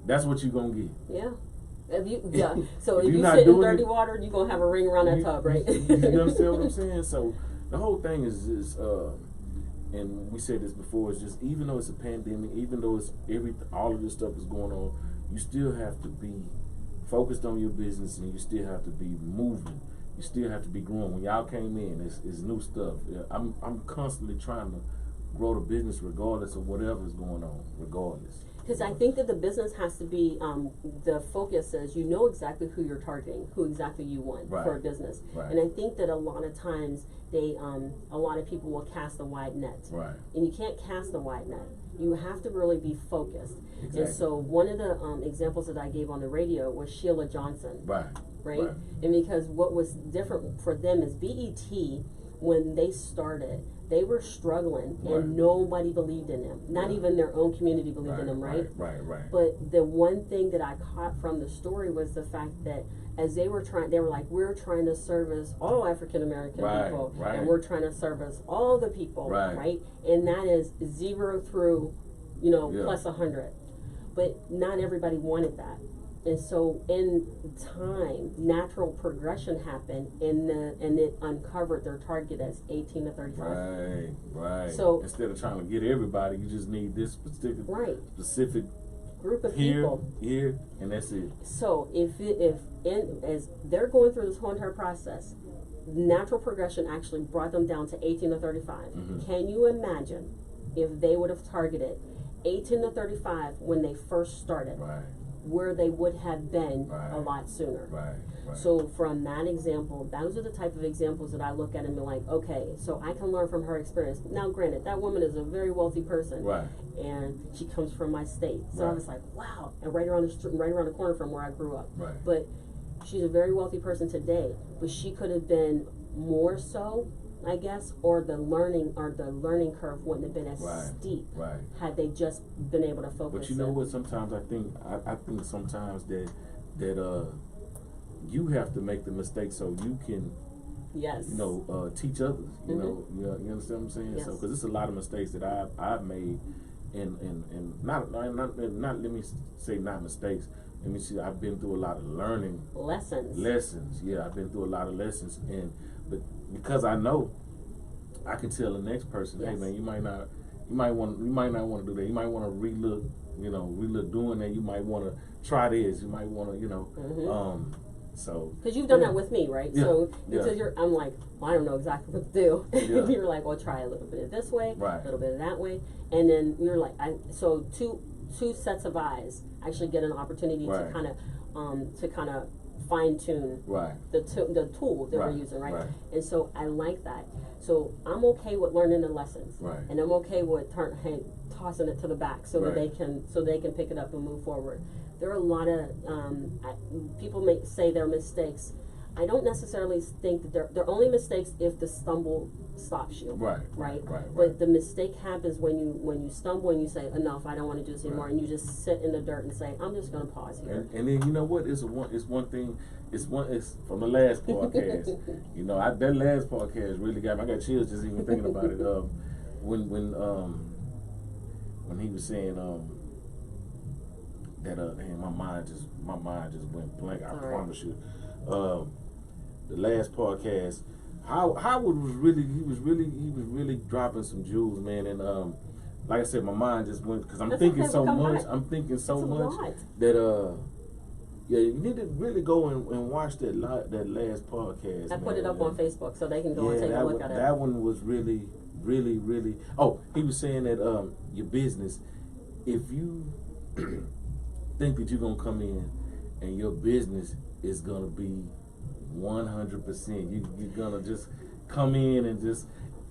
that's what you're gonna get. Yeah. So if you're you not sit in doing dirty it, water, you're gonna have a ring around that tub, right? You understand what I'm saying? So the whole thing is and we said this before, it's just, even though it's a pandemic, even though it's all of this stuff is going on, you still have to be focused on your business, and you still have to be moving. You still have to be growing. When y'all came in, it's new stuff. Yeah, I'm constantly trying to grow the business regardless of whatever's going on, regardless. Because I think that the business has to be, the focus is, you know exactly who you're targeting, who exactly you want Right. for a business. Right. And I think that a lot of times a lot of people will cast a wide net. Right. And you can't cast a wide net. You have to really be focused. Exactly. And so one of the examples that I gave on the radio was Sheila Johnson. Right. Right? And because what was different for them is BET, when they started, they were struggling, Right. and nobody believed in them. Not Right. even their own community believed in them, right? Right. But the one thing that I caught from the story was the fact that as they were like, we're trying to service all African American Right, people, right. and we're trying to service all the people, Right. And that is 0 through, Yeah. plus 100. But not everybody wanted that. And so in time, natural progression happened, and it uncovered their target as 18 to 35. Right. So instead of trying to get everybody, you just need this specific group of here, people. here, and that's it. So as they're going through this whole entire process, natural progression actually brought them down to 18 to 35. Mm-hmm. Can you imagine if they would have targeted 18 to 35 when they first started? Right. where they would have been Right. a lot sooner. Right. So from that example, those are the type of examples that I look at and be like, okay, so I can learn from her experience. Now, granted, that woman is a very wealthy person, Right. and she comes from my state. So I Right. was like, wow, and right around the corner from where I grew up. Right. But she's a very wealthy person today, but she could have been more so, I guess, or the learning curve wouldn't have been as Right. steep Right. had they just been able to focus. But you know what? Sometimes I think sometimes that you have to make the mistake so you can, Yes. teach others. You Mhm. know, you understand what I'm saying? Yes. So, because there's a lot of mistakes that I've made, and not let me say not mistakes. Let me see. I've been through a lot of learning Lessons. Yeah, I've been through a lot of lessons, but because I know, I can tell the next person, hey Yes. man, you might not want to do that. You might want to relook doing that. You might want to try this. You might want to, Mhm. So. Because you've done yeah. that with me, right? Yeah. So Yeah. because I'm like, well, I don't know exactly what to do. Yeah. You're like, well, try a little bit of this way, Right. a little bit of that way, and then you're like, so two sets of eyes actually get an opportunity Right. to kind of fine tune Right. the tool that Right. we're using, right? Right. And so I like that. So I'm okay with learning the lessons, Right. and I'm okay with tossing it to the back so that Right. they can pick it up and move forward. There are a lot of people may say they're mistakes. I don't necessarily think that they're only mistakes if the stumble stops you. Right. Right. Right. But the mistake happens when you stumble and you say, enough, I don't want to do this anymore, Right. and you just sit in the dirt and say, I'm just going to pause here. And then you know what? It's one thing. It's from the last podcast. That last podcast really got me. I got chills just even thinking about it. When he was saying that man, my mind just went blank. I promise you. The last podcast, Howard was really dropping some jewels, man, and like I said, my mind just went because I'm thinking so much. I'm thinking so much that yeah, you need to really go and watch that last podcast. I put it up on Facebook so they can go and take a look at it. That one was really. Oh, he was saying that your business, if you think that you're gonna come in and your business is gonna be 100%, you're gonna just come in and just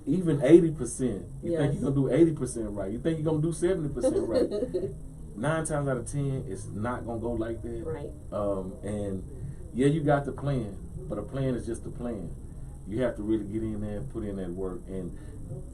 even 80%. You think you're gonna do 80% right. You think you're gonna do 70% right. 9 times out of 10, it's not gonna go like that. Right. And yeah, you got the plan, but a plan is just a plan. You have to really get in there and put in that work. And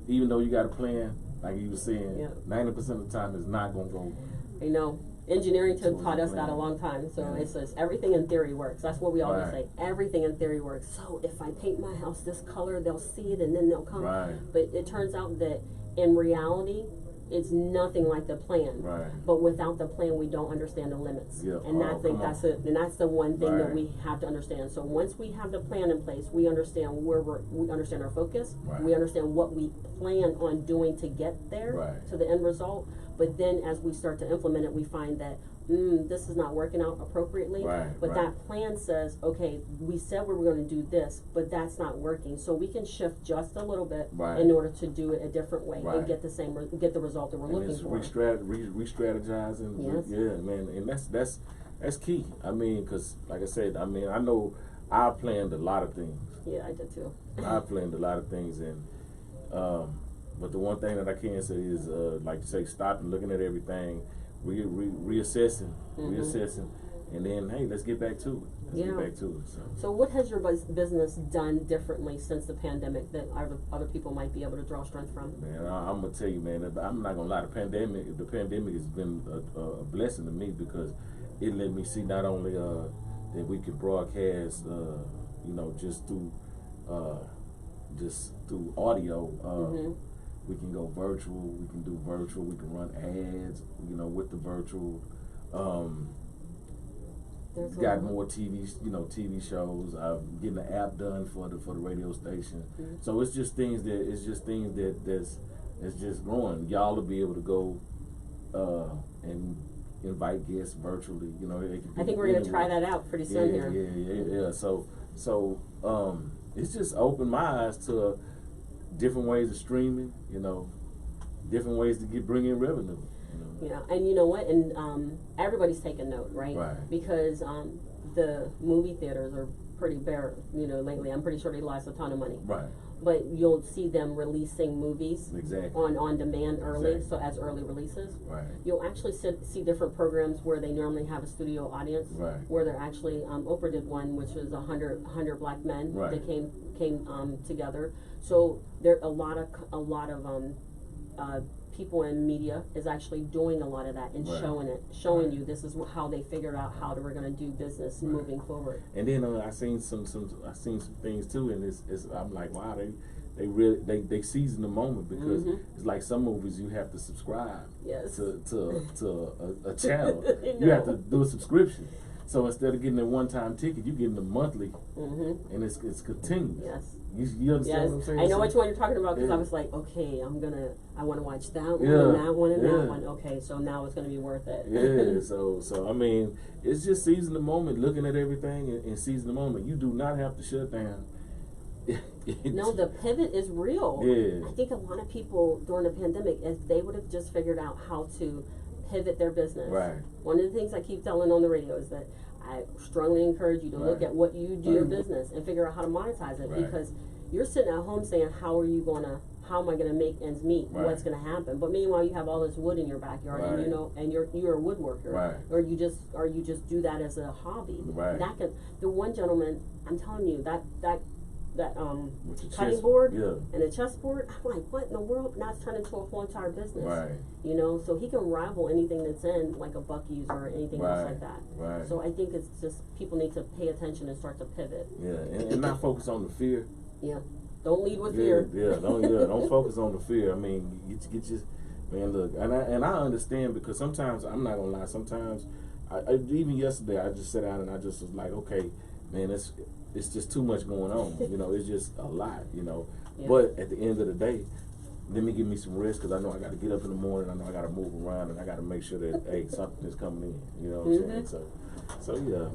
even though you got a plan, like you were saying, 90% of the time it's not gonna go. You know, engineering taught us that a long time. So it says everything in theory works. That's what we always say. Everything in theory works. So if I paint my house this color, they'll see it and then they'll come. Right. But it turns out that in reality, it's nothing like the plan. Right. But without the plan, we don't understand the limits. Yeah. And I think that's it. And that's the one thing that we have to understand. So once we have the plan in place, we understand we understand our focus. Right. We understand what we plan on doing to get there to the end result. But then as we start to implement it, we find that this is not working out appropriately. But that plan says, okay, we said we were going to do this, but that's not working. So we can shift just a little bit in order to do it a different way and get the result that we're looking for. Re-strategizing. Yes. Yeah, man, and that's key. I mean, because like I said, I know I planned a lot of things. Yeah, I did too. I planned a lot of things, and but the one thing that I can say is, like you say, stop and looking at everything, reassessing, and then hey, let's get back to it. So what has your business done differently since the pandemic that other people might be able to draw strength from? Man, I'm gonna tell you, man. I'm not gonna lie. The pandemic has been a blessing to me because it let me see not only that we could broadcast, just through audio. We can go virtual. We can do virtual. We can run ads. With the virtual. Got more TV shows. I'm getting the app done for the radio station. So it's just things that's just growing. Y'all will be able to go and invite guests virtually. I think we're gonna try that out pretty soon here. Yeah. So it's just opened my eyes to different ways of streaming. Different ways to bring in revenue. Yeah, and you know what? And everybody's taking note, right? Right. Because the movie theaters are pretty bare, lately. I'm pretty sure they lost a ton of money. Right. But you'll see them releasing movies Exactly. on demand early, Exactly. so as early releases. Right. You'll actually see different programs where they normally have a studio audience, Right. where they're actually Oprah did one, which was 100 black men Right. that came together. So there a lot of people in media is actually doing a lot of that and Right. showing Right. you this is how they figured out how they were going to do business Right. moving forward. And then I seen some things too, and it's I'm like, wow, they really they season the moment, because it's like some movies you have to subscribe Yes. to a channel. I You have know. to do a subscription. So instead of getting a one-time ticket, you getting a monthly, and it's continuous. Yes. You understand Yes, what I'm saying? I know So- which one you're talking about, because I Yeah. was like, okay, I want to watch that one, Yeah, and that one, and yeah. that one. Okay, so now it's going to be worth it. Yeah, so I mean, it's just seizing the moment, looking at everything and seizing the moment. You do not have to shut down. No, the pivot is real. Yeah. I think a lot of people during the pandemic, if they would have just figured out how to pivot their business. Right. One of the things I keep telling on the radio is that I strongly encourage you to look Right. at what you do your business and figure out how to monetize it, Right. because you're sitting at home saying, how am I gonna make ends meet? Right. What's gonna happen? But meanwhile, you have all this wood in your backyard, Right. and you're a woodworker, Right. or you just do that as a hobby. Right. The one gentleman, I'm telling you, that With your cutting chest- board Yeah. and a chessboard, I'm like, what in the world? Now it's turned into a whole entire business. Right. So he can rival anything that's in like a Buc-ee's or anything else Right. like that. Right. So I think it's just people need to pay attention and start to pivot. Yeah, and not focus on the fear. Yeah. Don't lead with Yeah, fear. don't focus on the fear. I mean, get your man. Look, and I understand, because sometimes, I'm not gonna lie. Sometimes, I even yesterday I just sat down and I just was like, okay, man, it's just too much going on. It's just a lot. Yeah. But at the end of the day, let me give me some rest, because I know I got to get up in the morning. I know I got to move around, and I got to make sure that hey, something is coming in. You know what I'm saying? So yeah.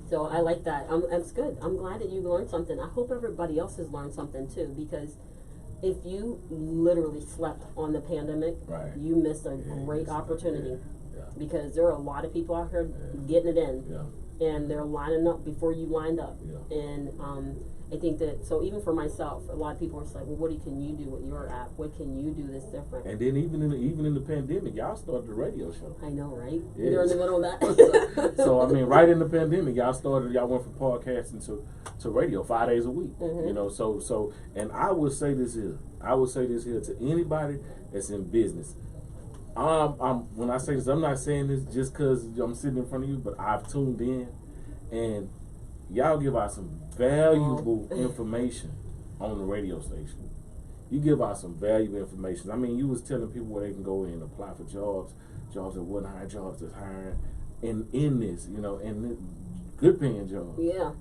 So I like that. That's good. I'm glad that you learned something. I hope everybody else has learned something too, because if you literally slept on the pandemic, Right. you missed a Yeah, great you missed it. opportunity. Yeah. Because there are a lot of people out here getting it in, and they're lining up before you lined up. Yeah. And I think that, so even for myself, a lot of people are just like, well, what can you do with your app? What can you do that's different? And then even in the pandemic, y'all started a radio show. I know, right? Yeah. You're in the middle of that. So I mean, right in the pandemic, y'all went from podcasting to radio 5 days a week. So and I would say this here to anybody that's in business. When I say this, I'm not saying this just because I'm sitting in front of you, but I've tuned in, and y'all give out some valuable information on the radio station. You give out some valuable information. I mean, you was telling people where they can go in and apply for jobs that wouldn't hire, jobs that's hiring, in this, and good paying jobs. Yeah.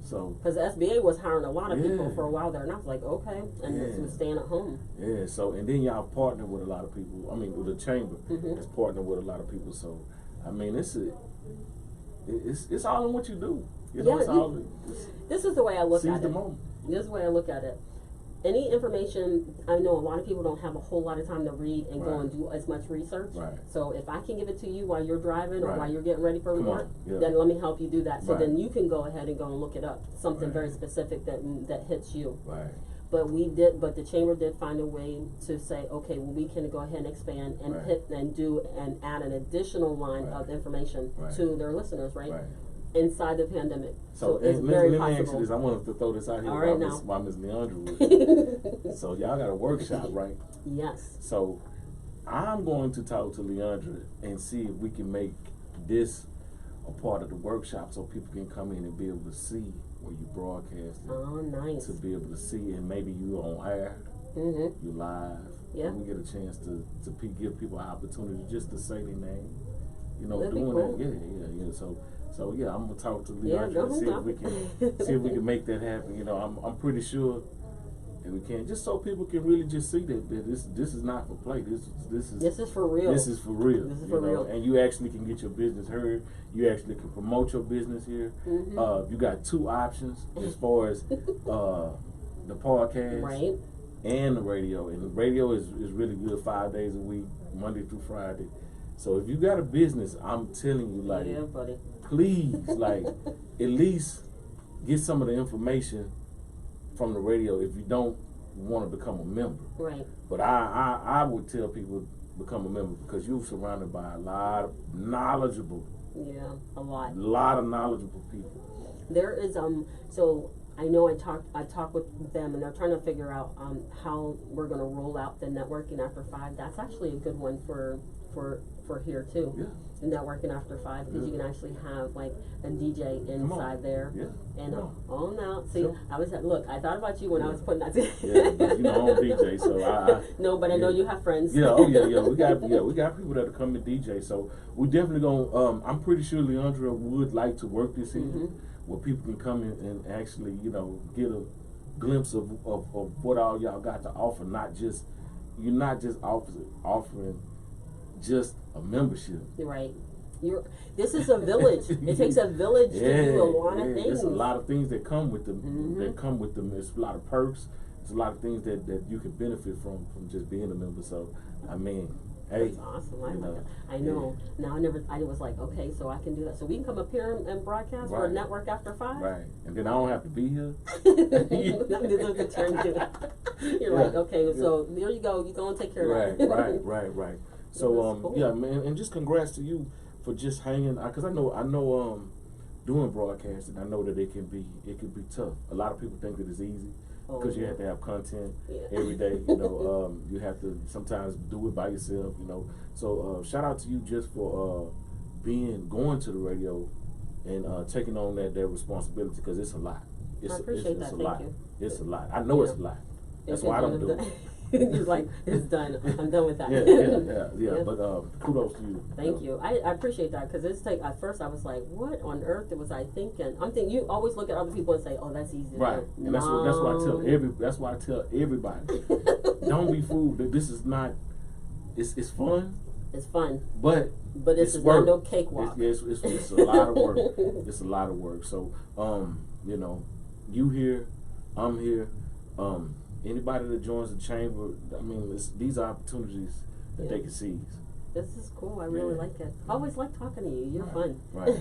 So. Because the SBA was hiring a lot of people Yeah. for a while there, and I was like, okay, and Yeah. this was staying at home. Yeah, so, and then y'all partner with a lot of people. I mean, with the chamber, it's partnered with a lot of people. So, I mean, it's all in what you do. This is the way I look Seize at the it. moment. This is the way I look at it. Any information, I know a lot of people don't have a whole lot of time to read and go Right. and do as much research. Right. So if I can give it to you while you're driving or Right. while you're getting ready for Come work, on, yeah. then let me help you do that. So Right. then you can go ahead and go and look it up, something Right. very specific that hits you. Right. But the chamber did find a way to say, okay, well, we can go ahead and expand and Right. add an additional line Right. of information Right. to their listeners, right? Right. Inside the pandemic. So it's let very me ask you possible. this. I wanted to throw this out here All right, while Ms. Leondria was So y'all got a workshop, right? Yes. So I'm going to talk to Leondria and see if we can make this a part of the workshop, so people can come in and be able to see where you broadcast it. Oh, nice. To be able to see, and maybe you on air, you live. Yeah. And we get a chance to give people an opportunity just to say their name. That'd be doing cool. that. Yeah. So yeah, I'm gonna talk to Yeah, Leondria go and see ahead. if we can make that happen. I'm pretty sure that we can, just so people can really just see that this is not for play. This is for real. This is for real. This is for real. And you actually can get your business heard. You actually can promote your business here. You got two options as far as the podcast. Right. and the radio. And the radio is really good 5 days a week, Monday through Friday. So if you got a business, I'm telling you, like, yeah, buddy. please, like, at least get some of the information from the radio if you don't want to become a member. Right. But I would tell people become a member because you're surrounded by a lot of knowledgeable. Yeah, a lot. A lot of knowledgeable people. There is so I know I talked with them and they're trying to figure out how we're gonna roll out the networking after 5. That's actually a good one for here too. Yeah. The networking after 5 because you can actually have like a DJ inside there. Yeah. And on out. See, Sure. look, I thought about you when I was putting that together. Yeah, but you know, I'm DJ, so I no, but I know you have friends. Yeah, oh yeah. We got people that are coming to DJ, so we definitely gonna. I'm pretty sure Leondria would like to work this season, where people can come in and actually, you know, get a glimpse of what all y'all got to offer. You're not just offering just a membership. Right. This is a village. It takes a village to do a lot of things. There's a lot of things that come with them. That come with them. There's a lot of perks. There's a lot of things that you can benefit from just being a member. So I mean, hey, that's awesome. I like that. I know. Yeah. Now I was like, okay, so I can do that. So we can come up here and broadcast for a network after 5. Right. And then I don't have to be here. You're like, okay, so there you go. You go and take care of that. Right. So cool. yeah, man, and just congrats to you for just hanging. Because I know doing broadcasting, I know that it can be tough. A lot of people think that it's easy because you have to have content every day. You know, you have to sometimes do it by yourself. You know, so shout out to you just for going to the radio and taking on that responsibility because it's a lot. I appreciate that. Thank you. It's a lot. I know it's a lot. That's why I don't do it. He's like, it's done. I'm done with that. Yeah. But kudos to you. Thank you. I appreciate that because at first I was like, what on earth was I thinking? I'm thinking you always look at other people and say, oh, that's easy. Right. And that's why I tell everybody. Don't be fooled that this is not. It's fun. It's fun. But it's work. Not no cakewalk. It's a lot of work. It's a lot of work. So you know, you here, I'm here. Anybody that joins the chamber, I mean, these are opportunities that they can seize. This is cool. I really like it. I always like talking to you. You're fun. Right.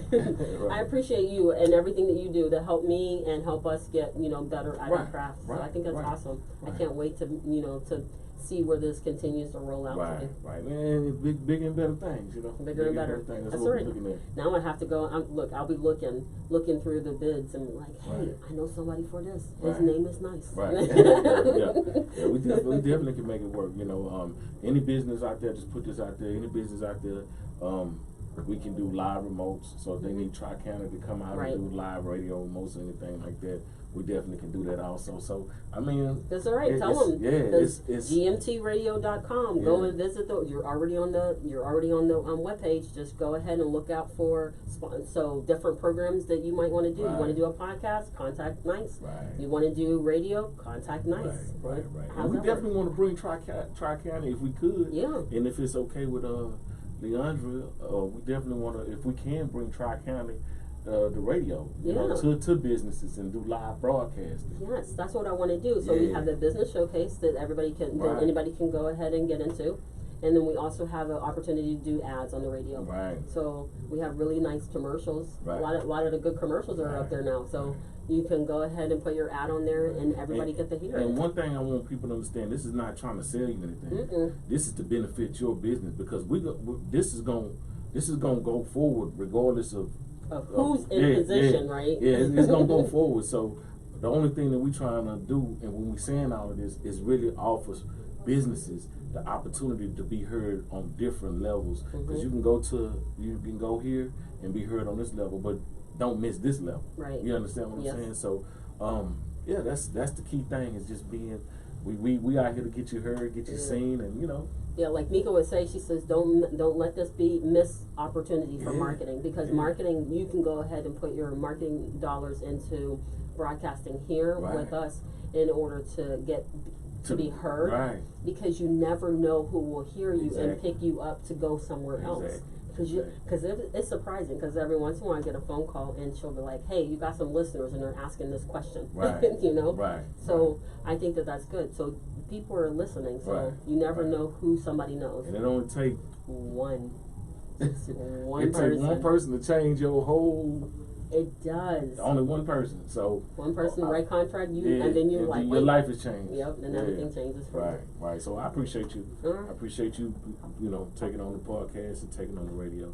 I appreciate you and everything that you do to help me and help us get, better at our craft. So I think that's awesome. I can't wait to, to see where this continues to roll out. Right. And big and better things, Bigger and better things. That's what right. we're looking at. Now I have to go. I'll be looking through the bids and like, hey, I know somebody for this. His name is nice. Right. Yeah. We definitely can make it work. Any business out there, just put this out there. Any business out there, we can do live remotes. So if they need Tri-County to come out and do live radio remotes or anything like that, we definitely can do that also. So I mean, that's all right. Tell them. Yeah, it's gmtradio.com. Yeah. Go and visit you're already on the webpage. Just go ahead and look out for different programs that you might want to do. You want to do a podcast? Contact Nice. Right. You want to do radio? Contact Nice. Right. And we definitely want to bring Tri-County if we could. Yeah. And if it's okay with Leondria, we definitely want to, if we can, bring Tri-County. The radio, to businesses and do live broadcasting. Yes, that's what I want to do. So we have the business showcase that everybody can, that anybody can go ahead and get into, and then we also have an opportunity to do ads on the radio. Right. So we have really nice commercials. Right. A lot of the good commercials are up there now. So you can go ahead and put your ad on there, and everybody get to hear it. And one thing I want people to understand: this is not trying to sell you anything. This is to benefit your business because this is going to go forward regardless of who's in position, right? Yeah, it's gonna go forward. So the only thing that we're trying to do, and when we're saying all of this, is really offer businesses the opportunity to be heard on different levels. Because you can go here and be heard on this level, but don't miss this level. Right. You understand what I'm saying? So, that's the key thing is just being. We out here to get you heard, get you seen, and Yeah, like Mika would say, she says, don't let this be missed opportunity for marketing, because marketing, you can go ahead and put your marketing dollars into broadcasting here with us in order to get to be heard, because you never know who will hear you and pick you up to go somewhere else. Because it's surprising, because every once in a while I get a phone call and she'll be like, hey, you got some listeners and they're asking this question. Right. You know? Right. So I think that that's good. So people are listening, so you never know who somebody knows. And it only take one it person. takes one person to change your whole. It does. Only one person. So one person write contract you, yeah, and then you're like, your life has changed. Yep, and everything changes for you. Right. So I appreciate you. Right. I appreciate you. You know, taking on the podcast and taking on the radio.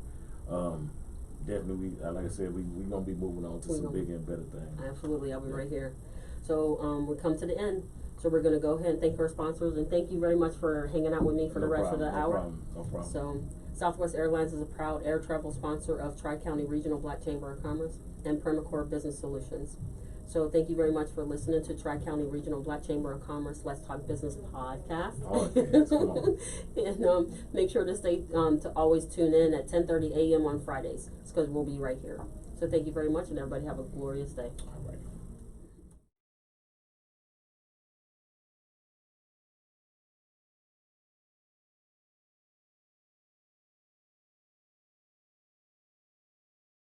Definitely, like I said, we gonna be moving on to some bigger and better things. Absolutely, I'll be right here. So we come to the end. So we're gonna go ahead and thank our sponsors, and thank you very much for hanging out with me for the rest of the hour. No problem. So Southwest Airlines is a proud air travel sponsor of Tri-County Regional Black Chamber of Commerce and Permacore Business Solutions. So thank you very much for listening to Tri-County Regional Black Chamber of Commerce Let's Talk Business podcast. Come on. And make sure to stay to always tune in at 10:30 a.m. on Fridays, because we'll be right here. So thank you very much, and everybody have a glorious day. All right.